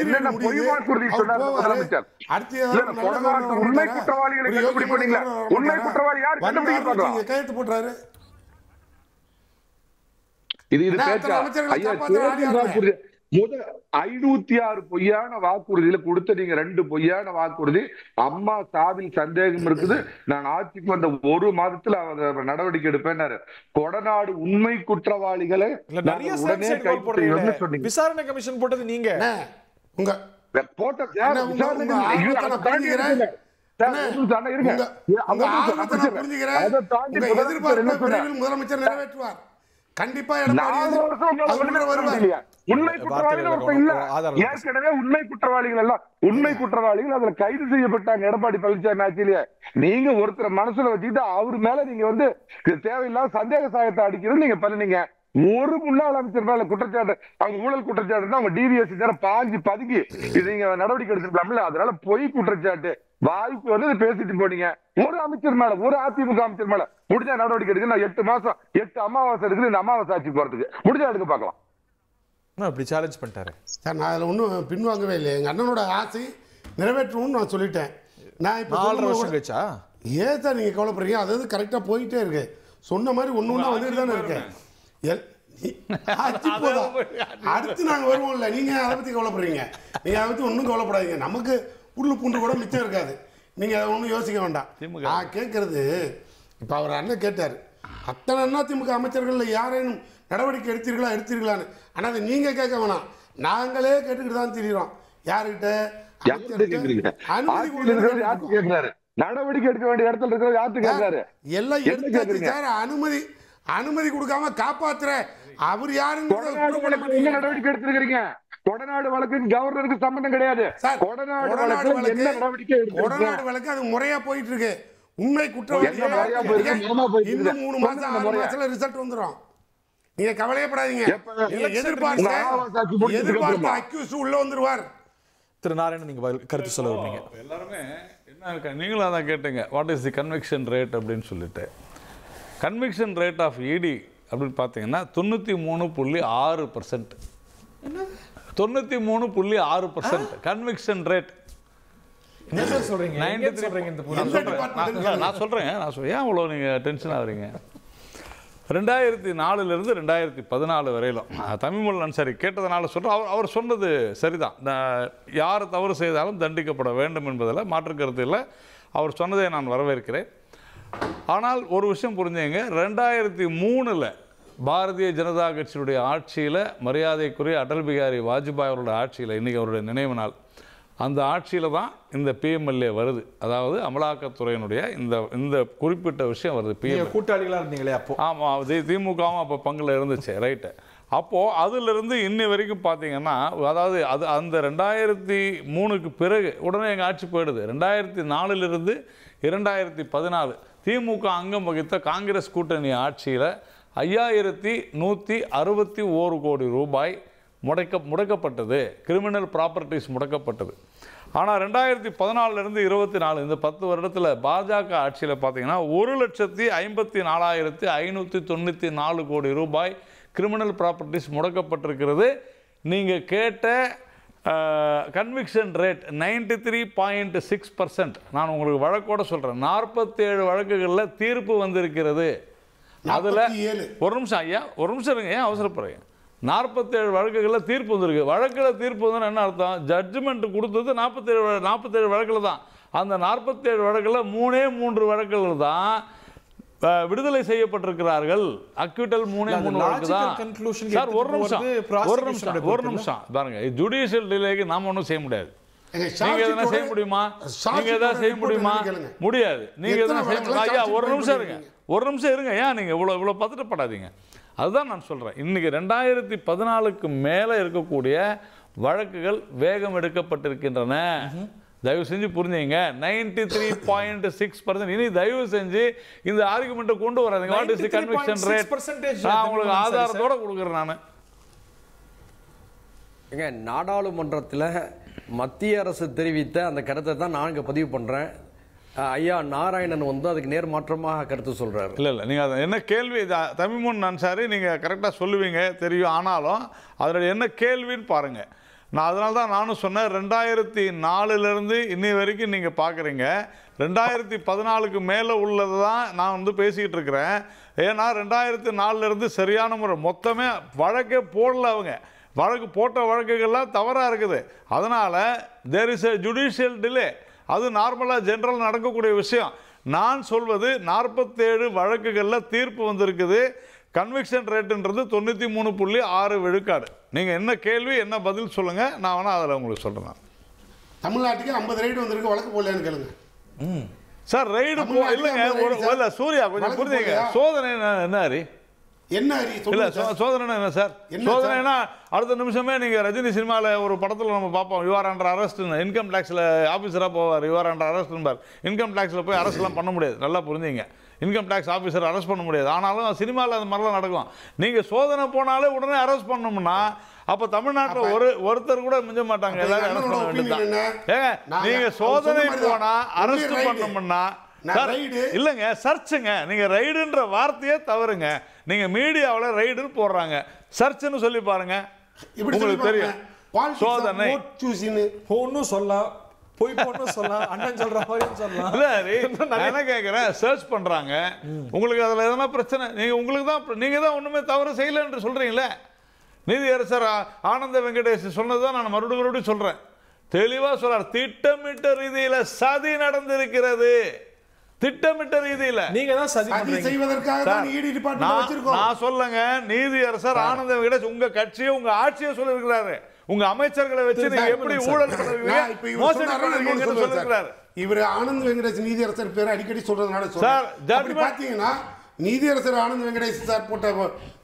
D: என்னென்ன பொய் வாக்குறுதி சொன்னார் முதலமைச்சர்? உண்மை குற்றவாளிகளை கண்டுபிடிப்பீங்களா? உண்மை குற்றவாளி யார் கண்டுபிடிக்க
B: கையெழுத்து போட்டாரு.
D: இது பேச்சா? ஐயா, 506 பொய்யான வாக்குறுதியில கொடுத்த நீங்க 2 பொய்யான வாக்குறுதி. அம்மா சாவில் சந்தேகம் இருக்குது, நான் ஆட்சிக்கு வந்த 1 மாதத்துல நடவடிக்கை எடுப்பேன்னாரு. கொடநாடு உண்மை குற்றவாளிகளை உடனே கைது சொன்னீங்க.
A: விசாரணை கமிஷன் போட்டது நீங்க.
B: உங்க
D: போட்ட
B: முதலமைச்சர் நிறைவேற்றுவார் கண்டிப்பா.
D: உண்மை குற்றவாளிகள் எல்லாம் உண்மை குற்றவாளிகள் அதுல கைது செய்யப்பட்டாங்க எடப்பாடி பழனிசாமி ஆட்சியிலேயே. நீங்க ஒருத்தர் மனசுல வச்சுக்கிட்டு அவரு மேல நீங்க வந்து தேவையில்லாத சந்தேக சாயத்தை அடிக்கிறது நீங்க பண்ணீங்க. ஒரு முன்னாள் அமைச்சர் மேல குற்றச்சாட்டு, அவங்க ஊழல் குற்றச்சாட்டு, அவங்க டிவிஎஸ் பாஞ்சு பதுக்கி இது நீங்க நடவடிக்கை எடுத்துக்கலாம்ல. அதனால பொய் குற்றச்சாட்டு வாய்ப்பு வந்து பேசிட்டு போனீங்க. ஒரு அமைச்சர் மேல, ஒரு அதிமுக அமைச்சர் மேல முடிஞ்ச நடவடிக்கை எடுக்க. நான் 8 மாசம் 8 அமாவாசை இருக்குது இந்த அமாவாசை ஆட்சி போறதுக்கு முடிஞ்சா எடுக்க பார்க்கலாம்.
A: அப்படி சேலஞ்ச் பண்ணிட்டாரு
B: சார். நான் அதில் ஒன்றும் பின்வாங்கவே இல்லை. எங்கள் அண்ணனோட ஆசை நிறைவேற்றணும்னு நான் சொல்லிட்டேன். நான் இப்போ
A: 4 வருஷம் கழிச்சா
B: ஏன் சார் நீங்கள் கவலைப்படுறீங்க? அதாவது கரெக்டாக போயிட்டே இருக்கு. சொன்ன மாதிரி ஒன்று ஒன்றா வந்துட்டு தானே இருக்கேன். அடுத்து நாங்கள் வருவோம் இல்லை, நீங்கள் அதை பற்றி கவலைப்படுறீங்க. நீங்கள் அதை பற்றி ஒன்றும் கவலைப்படாதீங்க. நமக்கு புல்லு பூண்டு கூட மிச்சம் இருக்காது. நீங்கள் அதை ஒன்றும் யோசிக்க வேண்டாம். நான் கேட்கறது, இப்போ அவர் அண்ணன் கேட்டார், அத்தனை அதிமுக அமைச்சர்கள் யாரேனும் நடவடிக்கை எடுத்தீர்களான்னு. ஆனால் அதை நீங்கள் கேட்க வேணாம், நாங்களே கேட்டுக்கிட்டு தான் தெரியுறோம். யாருக்கிட்ட
D: நடவடிக்கை எடுக்க வேண்டிய இடத்துல இருக்கிறது யாருக்கு கேட்கிறாரு?
B: எல்லாம் எடுத்தாச்சு சார். அனுமதி கொடுக்காம காப்பாத்துற அவர் யாருன்னு
D: நடவடிக்கை எடுத்திருக்கீங்க? கொடநாடு வழக்கு கவர்னருக்கு சம்பந்தம் கிடையாது. கொடநாடு
B: வழக்கு அது முறையா போயிட்டு இருக்கு. உண்மை குற்றவாளி இன்னும் 3 மாசம் 6 மாசத்துல ரிசல்ட் வந்துடும். நீங்க கவலையப்படாதீங்க. எதிர்பார்த்த அக்யூஸ் உள்ள வந்துருவார்.
A: திரு நாராயணன், நீங்க கருத்து சொல்ல வரீங்க.
C: எல்லாருமே என்ன, நீங்களும் அதான் கேட்டீங்க, what is the conviction rate அப்படின்னு சொல்லிட்டு. கன்விக்ஷன் ரேட் ஆஃப் இடி அப்படின்னு பார்த்தீங்கன்னா 93.6%. 93.6% கன்விக்ஷன் ரேட்.
A: என்ன சொல்றீங்க?
C: நான் சொல்றேன் ஏன் அவ்வளோ நீங்க டென்ஷன் ஆகுறீங்க? 2004 2014 வரையிலும் தமிழ்மொழி அன்சாரி கேட்டதனால சொல்கிறேன். அவர் சொன்னது சரிதான். யார் தவறு செய்தாலும் தண்டிக்கப்பட வேண்டும் என்பதில் மாற்று கருத்து இல்லை. அவர் சொன்னதை நான் வரவேற்கிறேன். ஆனால் ஒரு விஷயம் புரிஞ்சுங்க, 2003 பாரதிய ஜனதா கட்சியுடைய ஆட்சியில், மரியாதைக்குரிய அடல் பிகாரி வாஜ்பாய் அவருடைய ஆட்சியில், இன்றைக்கி அவருடைய நினைவு நாள், அந்த ஆட்சியில் தான் இந்த பிஎம்எல்ஏ வருது. அதாவது அமலாக்கத்துறையினுடைய இந்த குறிப்பிட்ட விஷயம் வருது. பிஎம்
A: கூட்டாளிகளாக இருந்தீங்களே அப்போ?
C: ஆமாம், திமுகவும் அப்போ பங்கில் இருந்துச்சு, ரைட்டு. அப்போது அதிலிருந்து இன்னி வரைக்கும் பார்த்தீங்கன்னா, அதாவது அந்த 2003க்கு பிறகு உடனே எங்கள் ஆட்சி போயிடுது. 2004 2014 திமுக அங்கம் வகித்த காங்கிரஸ் கூட்டணி ஆட்சியில் 5161 கோடி ரூபாய் முடக்கப்பட்டது. Criminal properties முடக்கப்பட்டது. ஆனால் 2014 24 இந்த 10 வருடத்தில் பாஜக ஆட்சியில் பார்த்தீங்கன்னா 1,54,594 கோடி ரூபாய் கிரிமினல் ப்ராப்பர்ட்டிஸ் முடக்கப்பட்டிருக்கிறது. நீங்கள் கேட்ட கன்விக்ஷன் ரேட் 93.6%. நான் உங்களுக்கு வழக்கோட சொல்கிறேன், 47 வழக்குகளில் தீர்ப்பு வந்திருக்கிறது. அதில் ஒரு நிமிஷம் ஐயா, ஒரு நிமிஷம் இருங்க, ஏன் அவசரப்படுறீங்க? 47 வழக்குகளில் தீர்ப்பு வந்திருக்கு. வழக்கில் தீர்ப்பு வந்து என்ன அர்த்தம்? ஜட்ஜ்மெண்ட் கொடுத்தது 47 வழக்கில் தான். அந்த 47 வழக்கில் 3 வழக்குகள் தான் விடுதலை செய்யப்பட்டிருக்கிறார்கள். அக்யூட்டல் 3 வழக்கு தான். சார் ஒரு நிமிஷம் பாருங்க, ஜுடிஷியல் டிலேக்கு நாம ஒன்றும் செய்ய முடியாது. நீங்க எதனா செய்ய முடியுமா? நீங்க எதாவது செய்ய முடியுமா? முடியாது. நீங்க எதனா செய்ய முடியுமா? ஐயா ஒரு நிமிஷம் இருங்க, ஒரு நிமிஷம் இருங்க. ஏன் நீங்க இவ்வளவு பதட்டப்படாதீங்க. அதுதான் நான் சொல்றேன். இன்னைக்கு 2014க்கு மேல இருக்கக்கூடிய வழக்குகள் வேகம் எடுக்கப்பட்டிருக்கின்றன. தயவு செஞ்சு புரிஞ்சுங்க. 93.6%. இனி தயவு செஞ்சு இந்த ஆர்குமெண்ட்டை கொண்டு வராதீங்க. What is the conviction rate? நான் உங்களுக்கு ஆதாரத்தோட கொடுக்குறேன். நான்
E: எங்க நாடாளுமன்றத்தில் மத்திய அரசு தெரிவித்த அந்த கருத்தை தான் நான் இங்கே பதிவு பண்ணுறேன். ஐயா நாராயணன் வந்து அதுக்கு நேர்மாற்றமாக கருத்து சொல்கிறார்.
C: இல்லை நீங்கள் அது என்ன கேள்வி தமிமுன் அன்சாரி நீங்கள் கரெக்டாக சொல்லுவீங்க தெரியும். ஆனாலும் அதில் என்ன கேள்வின்னு பாருங்கள். நான் அதனால தான் நானும் சொன்னேன் 2004 இன்னி வரைக்கும் நீங்கள் பார்க்குறீங்க. 2014க்கு மேலே உள்ளது தான் நான் வந்து பேசிக்கிட்டு இருக்கிறேன். ஏன்னா 2004 சரியான முறை மொத்தமே வழக்கே போடல. அவங்க வழக்கு போட்ட வழக்குகள்லாம் தவறாக இருக்குது. அதனால் there is a judicial delay. அது நார்மலாக ஜென்ரல் நடக்கக்கூடிய விஷயம். நான் சொல்வது 47 வழக்குகளில் தீர்ப்பு வந்திருக்குது. கன்விக்ஷன் ரேட்டுன்றது 93.6 விழுக்காடு. நீங்கள் என்ன கேள்வி என்ன பதில் சொல்லுங்கள், நான் வேணால் அதில் உங்களுக்கு சொல்கிறேன்.
B: தமிழ்நாட்டுக்கு 50 ரைடு வந்திருக்கு, வழக்கு போடலன்னு கேளுங்க.
C: சார் ரைடு இல்லைங்க. இல்லை சூர்யா கொஞ்சம் புரிஞ்சுங்க. சோதனை என்ன அறி
B: என்ன
C: இல்ல சோதனை என்ன சார்? சோதனைனா அடுத்த நிமிஷமே நீங்க ரஜினி சினிமாவில் ஒரு படத்தில் நம்ம பார்ப்போம். Your under arrest. இன்கம் டேக்ஸில் ஆஃபீஸராக போவார். Your under arrest. இன்கம் டேக்ஸில் போய் அரெஸ்ட்லாம் பண்ண முடியாது. நல்லா புரிஞ்சுங்க. இன்கம் டேக்ஸ் ஆஃபீஸர் அரெஸ்ட் பண்ண முடியாது. ஆனாலும் சினிமாவில் அது மாதிரிலாம் நடக்கும். நீங்கள் சோதனை போனாலே உடனே அரெஸ்ட் பண்ணோம்னா அப்போ தமிழ்நாட்டில் ஒருத்தர் கூட மிஞ்ச மாட்டாங்க. எல்லாரும் அரெஸ்ட் பண்ண வேண்டியதுதான். ஏங்க நீங்கள் சோதனை போனால் அரெஸ்ட் பண்ணோம்னா இல்லைங்க சர்ச்சுங்க. நீங்க ரைடுன்ற வார்த்தையே தவறுங்க. நீங்க மீடியாவில் ரைடுன்னு போடுறாங்க. சர்ச்சுன்னு சொல்லி பாருங்க, உங்களுக்கு தெரியும். சோதனை
A: ஒன்னும் சொல்லலாம், போய் போன்னு சொல்லலாம், அண்ணன் சொல்ற மாதிரி சொல்லலாம்.
C: இல்ல என்ன கேட்கிறேன், சர்ச் பண்றாங்க. உங்களுக்கு அதுல எதனா பிரச்சனை, நீங்க தான் ஒண்ணுமே தவறு செய்யல என்று சொல்றீங்களே. நீதியரசர் ஆனந்த வெங்கடேஷ் சொன்னதுதான் நான் மறுபடியும் சொல்றேன். தெளிவா சொல்றார். திட்டமிட்ட ரீதியில சதி நடந்திருக்கிறது. திட்டமிட்ட ரீதியில
A: நீங்க தான் சதி
B: செய்வதற்காக தான் ஈடி டிபார்ட்மென்ட் வச்சிருக்கோம்.
C: நான் சொல்லுங்க, நீதியரசர் ஆனந்த வெங்கடேஷ் உங்க கட்சியை உங்க ஆட்சியை சொல்லிருக்கிறாரு. உங்க அமைச்சர்களை வச்சு நீங்க எப்படி ஊழல் பண்ணுவீங்க, மோசடி பண்ணுவீங்கன்னு சொல்லிருக்கிறாரு.
B: இவர் ஆனந்த வெங்கடேஷ் நீதியரசர் பேரை அடிக்கடி சொல்றதுனால சொல்றேன். பாத்தீங்கன்னா நீதியரசர் ஆனந்த் வெங்கடேஷ் சார் போட்ட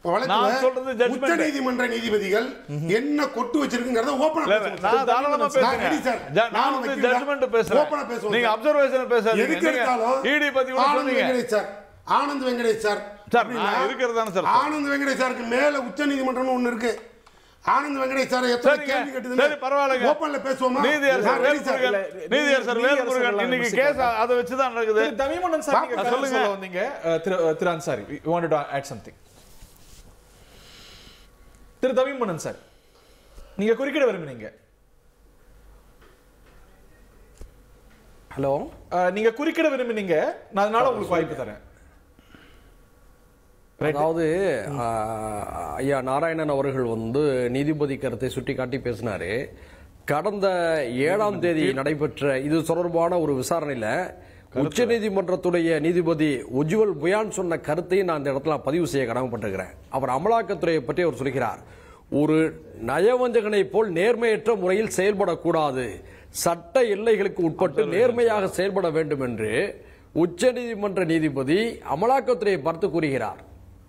B: வழக்குல உச்ச நீதிமன்ற நீதிபதிகள் என்ன கொட்டு வச்சிருக்குங்கறத ஓபனா பேசுறேன்.
C: நீங்க அப்சர்வேஷன் பேசாதீங்க.
B: எதுக்கு எடுத்தாலும்
C: ஈடி பத்தி
B: ஆனந்த் வெங்கடேஷ் சார்
C: இருக்கிறதான சார்.
B: ஆனந்த் வெங்கடேஷ் சாருக்கு மேல உச்ச நீதிமன்றம் ஒன்னு இருக்கு. ஆனந்த் வெங்கடேஷ் சார் எத்தனை கேள்வி கேட்டது? சரி பரவாயில்லை, ஓபன்ல பேசுவோமா?
C: நீதியரசர் வேல்முருகன் இன்னைக்கு கேஸ் அத வச்சு தான் நடக்குது.
A: தமிழ்மன்னன் சார் நீங்க சொல்லுங்க வந்தீங்க. திரு Ansari, you wanted to add something. திரு தமிழ்மன்னன் சார் நீங்க குறுக்கிட விரும்புறீங்க.
E: ஹலோ,
A: நீங்க குறுக்கிட விரும்புறீங்க, நான் அதனால உங்களுக்கு வாய்ப்பு தரேன்.
E: அதாவது ஐயா நாராயணன் அவர்கள் வந்து நீதிபதி கருத்தை சுட்டி காட்டி பேசினாரு. கடந்த 7ஆம் தேதி நடைபெற்ற இது தொடர்பான ஒரு விசாரணையில உச்ச நீதிமன்றத்துடைய நீதிபதி உஜ்வல் புயான் சொன்ன கருத்தை நான் இந்த இடத்துல பதிவு செய்ய கடமைப்பட்டிருக்கிறேன். அவர் அமலாக்கத்துறையை பற்றி அவர் சொல்கிறார். ஒரு நயவஞ்சகனை போல் நேர்மையற்ற முறையில் செயல்படக்கூடாது, சட்ட எல்லைகளுக்கு உட்பட்டு நேர்மையாக செயல்பட வேண்டும் என்று உச்ச நீதிமன்ற நீதிபதி அமலாக்கத்துறையை பார்த்து கூறுகிறார்.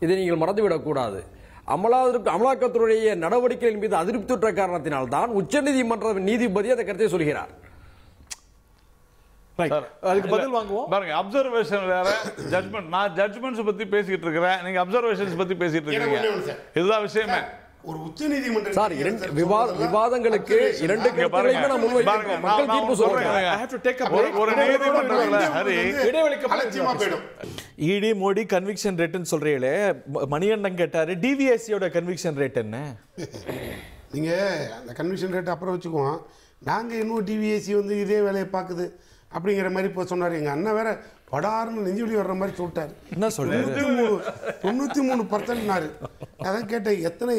E: இதை நீங்கள் மறந்துவிடக் கூடாது. அமலாக்கத்துறையுடைய நடவடிக்கைகளின் மீது அதிருப்தியுற்ற காரணத்தினால் தான் உச்ச நீதிமன்ற நீதிபதி அந்த கருத்தை சொல்கிறார்.
A: அதுக்கு பதில் வாங்குவோம்.
C: பாருங்க, அப்சர்வேஷன் வேற, ஜட்ஜ்மெண்ட். நான் ஜட்ஜ்மெண்ட்ஸ் பத்தி பேசிட்டு இருக்கிறேன், நீங்க அப்சர்வேஷன்ஸ் பத்தி பேசிட்டு இருக்கீங்க. இதுதான் விஷயமே.
B: ஒரு உச்ச நீதிமன்ற
E: சார் விவாதங்களுக்கு இரண்டு கருத்துக்களையும் நான் முன்வைக்கிறேன். மக்கள் தீர்ப்பு சொல்றாங்க.
A: I have to take a break.
C: ஒரு நீதிமன்றத்துல ஹரி
A: இடைவெளிக்கு அலட்சியமா போய்டும். இடி மோடி கன்விக்ஷன் ரேட்னு சொல்றீங்களே, மணியண்ணன் கேட்டாரு டிவிஎஸ்சியோட கன்விக்ஷன் ரேட் என்ன?
B: நீங்க அந்த கன்விக்ஷன் ரேட் அப்புறம் வச்சுக்குவோம். நாங்க இன்னும் டிவிஎஸ்சி வந்து இதே வேலையை பார்க்குது அப்படிங்கிற மாதிரி இப்போ சொன்னார். எங்கள் அண்ணன் வேற படாருன்னு நெஞ்சுவலி வர்ற மாதிரி சொல்லிட்டாரு.
A: என்ன சொல்றாரு?
B: 93%. அதான் கேட்டேன், எத்தனை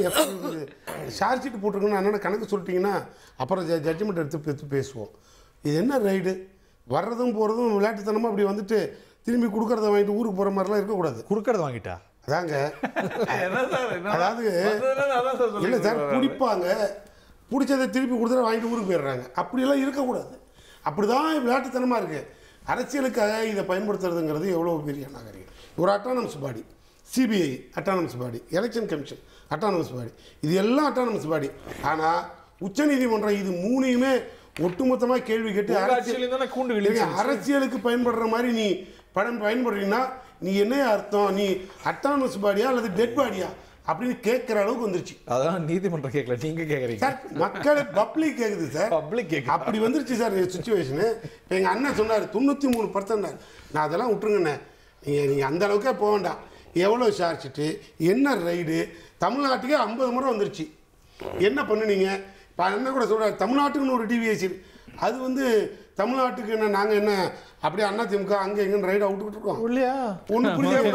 B: ஷார்ட் ஷீட் போட்டிருக்குன்னு அண்ணன் கணக்கு சொல்லிட்டீங்கன்னா அப்புறம் ஜட்ஜ்மெண்ட் எடுத்து பேசுவோம். இது என்ன ரைடு? வர்றதும் போகிறதும் விளையாட்டுத்தனமாக அப்படி வந்துட்டு திரும்பி கொடுக்கறத வாங்கிட்டு ஊருக்கு போகிற மாதிரிலாம் இருக்கக்கூடாது.
A: கொடுக்கறத வாங்கிட்டா
B: அதாங்க. அதாவது இல்லை சார், குடிப்பாங்க, பிடிச்சதை திருப்பி கொடுத்துட்டு வாங்கிட்டு ஊருக்கு போயிடுறாங்க. அப்படியெல்லாம் இருக்கக்கூடாது. அப்படி தான் விளையாட்டுத்தனமாக இருக்குது. அரசியலுக்காக இதை பயன்படுத்துறதுங்கிறது எவ்வளோ பெரிய நாகரிகம். ஒரு அட்டானமஸ் பாடி, சிபிஐ அட்டானமஸ் பாடி, எலெக்ஷன் கமிஷன் அட்டானமஸ் பாடி, இது எல்லாம் அட்டானமஸ் பாடி. ஆனால் உச்சநீதிமன்றம் இது மூணையுமே ஒட்டுமொத்தமாக கேள்வி கேட்டு அரசியலுக்கு பயன்படுற மாதிரி நீ பயன்படுறீங்கன்னா நீ என்ன அர்த்தம்? நீ அட்டானமஸ் பாடியா அல்லது டெட் பாடியா அப்படின்னு கேட்குற அளவுக்கு வந்துருச்சு.
A: அதான் நீதிமன்றம் கேட்கல, நீங்க கேட்குறீங்க
B: சார். மக்கள் பப்ளிக் கேட்குது சார்.
A: பப்ளிக் கேட்கு
B: அப்படி வந்துருச்சு சார் சுச்சுவேஷனு. இப்போ எங்கள் அண்ணன் சொன்னார் 93%. நான் அதெல்லாம் விட்டுருங்கண்ணே, நீங்கள் அந்த அளவுக்கே போக வேண்டாம். எவ்வளோ சார்ஜிட்டு, என்ன ரைடு, தமிழ்நாட்டுக்கே 50 முறை வந்துருச்சு. என்ன பண்ணுனீங்க? இப்போ என்ன கூட சொல்கிறார், தமிழ்நாட்டுக்குன்னு ஒரு டிவிஎஸ்சி, அது வந்து தமிழ்நாட்டுக்கு என்ன நாங்கள் என்ன அப்படியே அதிமுக அங்கே எங்கன்னு ரைடாக விட்டுக்கிட்டு இருக்கோம் இல்லையா? ஒன்று புரியுங்க,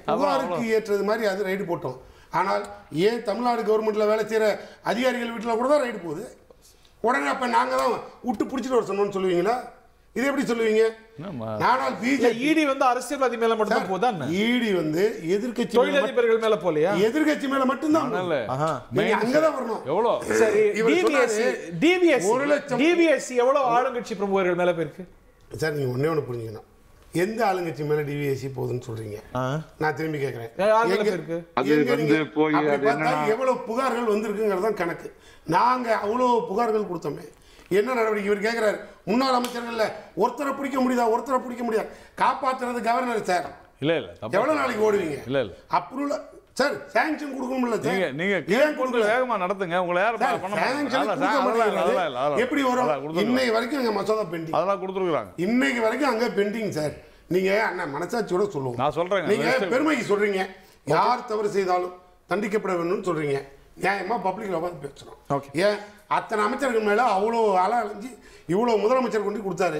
B: புகாருக்கு ஏற்றது மாதிரி அது ரைடு போட்டோம். ஆனால் ஏன் தமிழ்நாடு கவர்மெண்ட்டில் வேலை செய்கிற அதிகாரிகள் வீட்டில் கூட தான் ரைடு போகுது. உடனே அப்போ நாங்கள் தான் விட்டு பிடிச்சிட்டு வர சொன்னோம்னு சொல்லுவீங்களா? இது எப்படி சொல்லுவீங்க? நானால்
A: இடி வந்து அரசியல்வாதி மேல மட்டும் தான் போதா?
B: இடி வந்து எதிர்க்கட்சி
A: தொழிலதிபர்கள் மேல போலையா?
B: எதிர்க்கட்சி மேல மட்டும் தான். நீங்க அங்க தான் வரணும்.
C: எவ்வளவு
A: சரி, டிவிஎஸ்சி எவ்வளவு ஆளுங்கட்சி பிரமுகர்கள் மேல போயிருக்கு
B: சார்? நீங்க ஒண்ணே புரிஞ்சுக்கணும். எந்த ஆளுங்கட்சி மேல டிவிஎஸ்சி போகுதுன்னு சொல்றீங்க? நான் திரும்பி கேட்கிறேன், எவ்வளவு புகார்கள் வந்திருக்குங்கிறது தான் கணக்கு. நாங்க அவ்வளவு புகார்கள் கொடுத்தோமே, என்ன நடவடிக்கை? இவர் கேட்கிறார், முன்னாள் அமைச்சர்கள் ஒருத்தரை பிடிக்க முடியாது, காப்பாற்றுறது கவர்னர் சார்.
C: இல்ல
B: எவ்வளவு நாளைக்கு ஓடுவீங்க?
C: இல்ல
B: அப்ரூவல் சார், சாங்ஷன் கொடுக்கணும்ல சார்.
C: நீங்க வேகமா நடத்துங்க. உங்களை யார்
B: எப்படி வரும்? இன்னைக்கு வரைக்கும் அங்க மசோதா பெண்டிங்.
C: அதெல்லாம் கொடுத்துருக்காங்க.
B: இன்னைக்கு வரைக்கும் அங்க பெண்டிங் சார். நீங்க அண்ணா மனசாட்சியோட சொல்லுவோம்.
C: நான் சொல்றேன்,
B: நீங்க பெருமைக்கு சொல்றீங்க, யார் தவறு செய்தாலும் தண்டிக்கப்பட வேணும்னு சொல்றீங்க. நியாயமா பப்ளிக்ல உட்காந்து பேசுறோம். ஏன் அத்தனை அமைச்சர்கள் மேல அவ்வளோ அலைஞ்சு இவ்வளோ முதலமைச்சர் கொண்டு கொடுத்தாரு,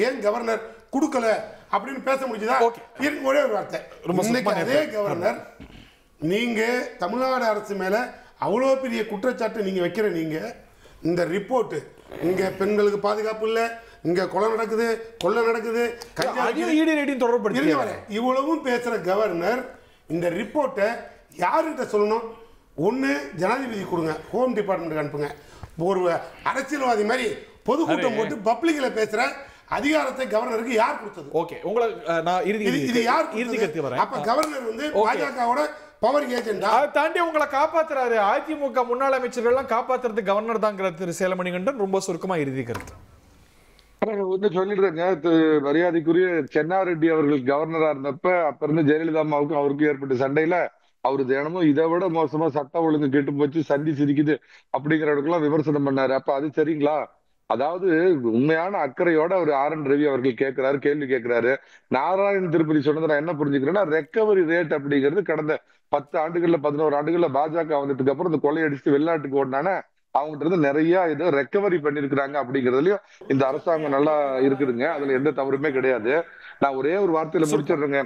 B: ஏன் கவர்னர் கொடுக்கல அப்படின்னு பேச முடிஞ்சுதா? ஒரே ஒரு வார்த்தை, இன்னைக்கு அதே கவர்னர் நீங்க தமிழ்நாடு அரசு மேல அவ்வளோ பெரிய குற்றச்சாட்டு நீங்க வைக்கிற, நீங்க இந்த ரிப்போர்ட் இங்க பெண்களுக்கு பாதுகாப்பு இல்லை, இங்க கொலை நடக்குது, கொள்ளை நடக்குது, இவ்வளவும் பேசுற கவர்னர் இந்த ரிப்போர்ட்டை யாருக்கிட்ட சொல்லணும்? ஒன்று ஜனாதிபதி கொடுங்க, ஹோம் டிபார்ட்மெண்ட்டுக்கு அனுப்புங்க. ஒரு அரசியல்வாதி மாதிரி பொதுக்கூட்டம் போட்டு பப்ளிக்ல பேசுற அதிகாரத்தை கவர்னருக்கு யார் கொடுத்தது?
A: ஓகே, உங்களை நான்
B: இது யார் இறுதி வரேன். அப்ப கவர்னர் வந்து பாஜகவோட பவர் ஏஜெண்டா?
A: அதை தாண்டி உங்களை காப்பாத்துறாரு அதிமுக முன்னாள் அமைச்சர்கள் எல்லாம் காப்பாத்துறது கவர்னர் தாங்கிற திரு சேலமணிகண்டன் ரொம்ப சுருக்கமா இறுதி கருத்து
D: ஒண்ணு சொல்லிடுறேங்க. மரியாதைக்குரிய சென்னாரெட்டி அவர்கள் கவர்னரா இருந்தப்ப அப்ப இருந்து ஜெயலலிதா அம்மாவுக்கும் அவருக்கும் ஏற்பட்ட சண்டையில அவரு தினமும் இதை விட மோசமா சட்டம் ஒழுங்கு கெட்டு போச்சு, சந்தி சிரிக்குது அப்படிங்கிற இடத்துக்குலாம் விமர்சனம் பண்ணாரு. அப்ப அது சரிங்களா? அதாவது உண்மையான அக்கறையோட அவர் RN ரவி அவர்கள் கேட்கிறாரு, கேள்வி கேட்கிறாரு. நாராயண திருப்பதி சொன்னதை நான் என்ன புரிஞ்சுக்கிறேன்னா, ரெக்கவரி ரேட் அப்படிங்கிறது கடந்த 10 ஆண்டுகள்ல 11 ஆண்டுகள்ல பாஜக வந்ததுக்கு அப்புறம் இந்த கொள்ளையடிச்சு வெளிநாட்டுக்கு ஓடினானே அவங்ககிட்ட இருந்து நிறைய இதை ரெக்கவரி பண்ணிருக்கிறாங்க. அப்படிங்கிறதுலயும் இந்த அரசாங்கம் நல்லா இருக்குதுங்க, அதுல எந்த தவறுமே கிடையாது. நான் ஒரே ஒரு வார்த்தையில முடிச்சிடுறேங்க.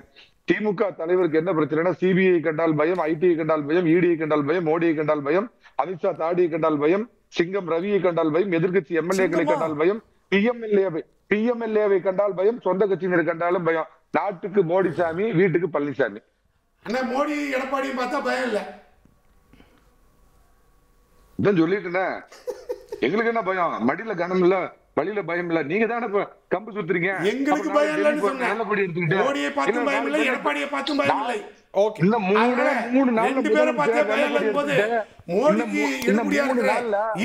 D: திமுக தலைவருக்கு என்ன பிரச்சனைனா, சிபிஐ கண்டால் பயம், ஐடிஐ கண்டால் பயம், இடிஐ கண்டால் பயம், மோடியை கண்டால் பயம், அமித்ஷா தாடியை கண்டால் பயம், சிங்கம் ரவியை கண்டால் பயம், எதிர்கட்சி எம்எல்ஏக்களை கண்டால் பயம், பிஎம்எல்ஏவை கண்டால் பயம், சொந்த கட்சியினரை கண்டாலும் பயம். நாட்டுக்கு மோடி சாமி, வீட்டுக்கு பழனிசாமி.
B: அண்ணா மோடி எடப்பாடியும் பார்த்தா பயம் இல்ல,
D: இதான் சொல்லிட்டுனே. எங்களுக்கு என்ன பயம்? மடியில கனம் இல்ல, வழியில பயம் இல்ல. நீங்க தானே கம்பு சுத்துறீங்க.
B: எங்களுக்கு பயம் இல்லன்னு சொன்னேன். மோடியை பார்த்து பயம் இல்லை, எடப்பாடியை பார்த்து பயம் இல்லை.
A: ஓகே,
D: இந்த மூணு நாள்
B: ரெண்டு பேரை பார்த்தே பயம் இல்லைம்போது மோடிக்கு எடுபடியா இருக்கிற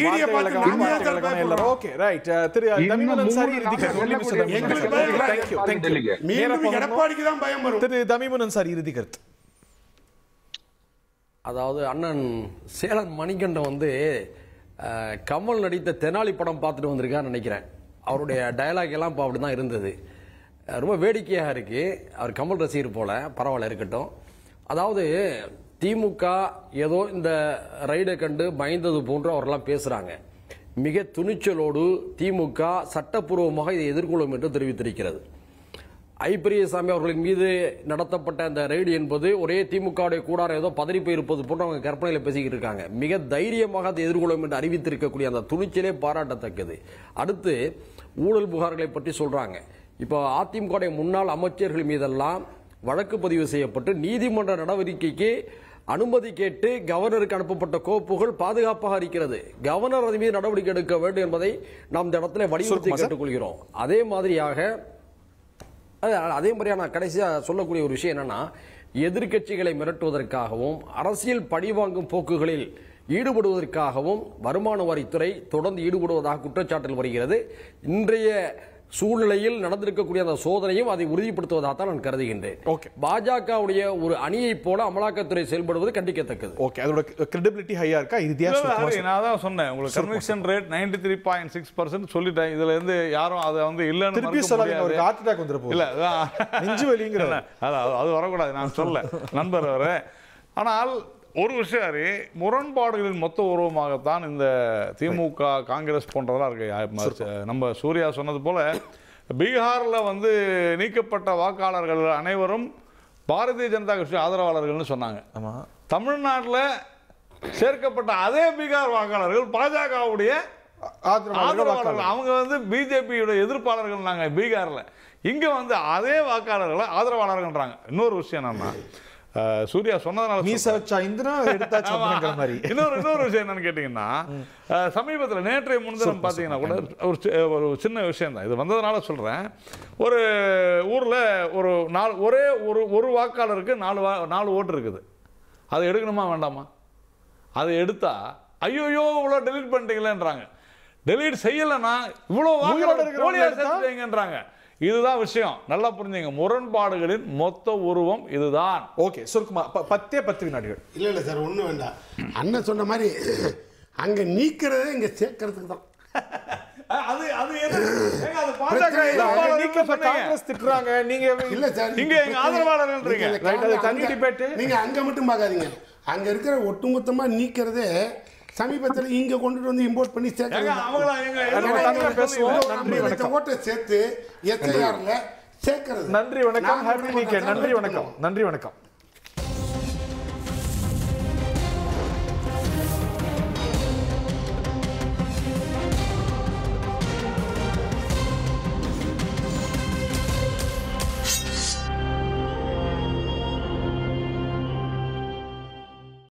B: ஈடியை பார்த்து நாம தான் பயப்படுறோம்.
A: Okay right. திரு தமிமுன் அன்சாரி இறுதி கருத்து.
B: எங்களுக்கு பயம் இல்லை.
A: Thank you.
B: மீண்டும் எடப்பாடிக்கு தான் பயம் வரும்.
A: திரு தமிமுன் அன்சாரி இறுதி கருத்து.
E: அதாவது அண்ணன் சேலன் மணிகண்டன் வந்து கமல் நடித்த தெனாலி படம் பார்த்துட்டு வந்திருக்கான்னு நினைக்கிறேன். அவருடைய டயலாக் எல்லாம் இப்போ அப்படி தான் இருந்தது. ரொம்ப வேடிக்கையாக இருக்கு. அவர் கமல் ரசிகர் போல, பரவாயில்ல இருக்கட்டும். அதாவது திமுக ஏதோ இந்த ரைடை கண்டு பயந்தது போன்று அவரெல்லாம் பேசுறாங்க. மிக துணிச்சலோடு திமுக சட்டப்பூர்வமாக இதை எதிர்கொள்ளும் என்று தெரிவித்திருக்கிறது. ஐபிரியசாமி அவர்களின் மீது நடத்தப்பட்ட அந்த ரெய்டு என்பது ஒரே திமுகவுடைய கூடாரம் ஏதோ பதறி போயிருப்பது போன்று அவங்க கற்பனையில் பேசிக்கிட்டு இருக்காங்க. மிக தைரியமாக அதை எதிர்கொள்ளும் என்று அறிவித்திருக்கக்கூடிய அந்த துணிச்சலே பாராட்டத்தக்கது. அடுத்து ஊழல் புகார்களை பற்றி சொல்றாங்க. இப்போ அதிமுக முன்னாள் அமைச்சர்கள் மீதெல்லாம் வழக்கு பதிவு செய்யப்பட்டு நீதிமன்ற நடவடிக்கைக்கு அனுமதி கேட்டு கவர்னருக்கு அனுப்பப்பட்ட கோப்புகள் பாதுகாப்பாக இருக்கிறது. கவர்னர் அது மீது நடவடிக்கை எடுக்க வேண்டும் என்பதை நாம் இந்த இடத்துல வலியுறுத்தி கேட்டுக்கொள்கிறோம். அதே மாதிரியாக நான் கடைசியா சொல்லக்கூடிய ஒரு விஷயம் என்னன்னா, எதிர்க்கட்சிகளை மிரட்டுவதற்காகவும் அரசியல் பழிவாங்கும் போக்குகளில் ஈடுபடுவதற்காகவும் வருமான வரித்துறை தொடர்ந்து ஈடுபடுவதாக குற்றச்சாட்டில் வருகிறது. இன்றைய சூழ்நிலையில் நடந்திருக்கக்கூடிய அந்த சோதனையும் அதை உறுதிப்படுத்துவதாக நான் கருதுகின்றேன். பாஜகவுடைய ஒரு அணியை போல அமலாக்கத்துறை செயல்படுவது கண்டிக்கத்தக்கது.
A: ஓகே, அதோட கிரெடிபிலிட்டி ஹையா இருக்கா?
C: நான் தான் சொன்னேன் உங்களுக்கு, கன்விக்ஷன் ரேட் 93.6% சொல்லிட்டேன். இதுல இருந்து யாரும் அதை வந்து இல்லன்னு
A: திருப்பி சொல்லாதீங்க, ஒரு ஹார்ட் அட்டாக் வந்துரும்.
C: இல்ல
A: நெஞ்சு வலிங்கற
C: அது வரக்கூடாது, நான் சொல்ல நண்பர் வர. ஆனால் ஒரு விஷயம், முரண்பாடுகளின் மொத்த உருவமாகத்தான் இந்த திமுக காங்கிரஸ் போன்றதெல்லாம் இருக்கு. நம்ம சூர்யா சொன்னது போல பீகார்ல வந்து நீக்கப்பட்ட வாக்காளர்கள் அனைவரும் பாரதிய ஜனதா கட்சி ஆதரவாளர்கள்னு சொன்னாங்க. தமிழ்நாட்டில் சேர்க்கப்பட்ட அதே பீகார் வாக்காளர்கள் பாஜகவுடைய ஆதரவாளர்கள், அவங்க வந்து பிஜேபியோட எதிர்ப்பாளர்கள். நாங்க பீகார்ல இங்க வந்து அதே வாக்காளர்களை ஆதரவாளர்கள்ன்றாங்க. இன்னொரு விஷயம் என்னன்னா, சூர்யா சொன்னதுனால இன்னொரு விஷயம் என்னன்னு கேட்டீங்கன்னா, சமீபத்தில் நேற்றைய முன்தினம் பார்த்தீங்கன்னா கூட ஒரு சின்ன விஷயம் தான், இது வந்ததுனால சொல்றேன். ஒரு ஊர்ல ஒரே ஒரு வாக்காளருக்கு 4 ஓட்டு இருக்குது. அதை எடுக்கணுமா வேண்டாமா? அதை எடுத்தா ஐயோ இவ்வளோ டெலீட் பண்ணிட்டீங்களேன்றாங்க. டெலீட் செய்யலைன்னா இவ்வளோ வாக்காளர்ன்றாங்க. இதுதான் விஷயம், நல்லா புரிஞ்சுங்க. முரண்பாடுகளின் மொத்த உருவம் இதுதான்.
A: ஓகே, சுருக்குமா 10 வினாடிகள்.
B: இல்ல சார், ஒன்றும் வேண்டாம். அண்ணன் சொன்ன மாதிரி அங்க நீக்கிறதே இங்க சேர்க்கறதுக்கு தான். நீங்க அங்க மட்டும் பார்க்காதீங்க, அங்க இருக்கிற ஒட்டுமொத்தமா நீக்கிறதே சமீபத்தில் இங்க கொண்டு வந்து இம்போர்ட் பண்ணி சேர்த்து ஓட்டை சேர்த்து எஸ்ஐஆர்ல சேர்க்கிறது.
A: நன்றி வணக்கம். நன்றி வணக்கம்.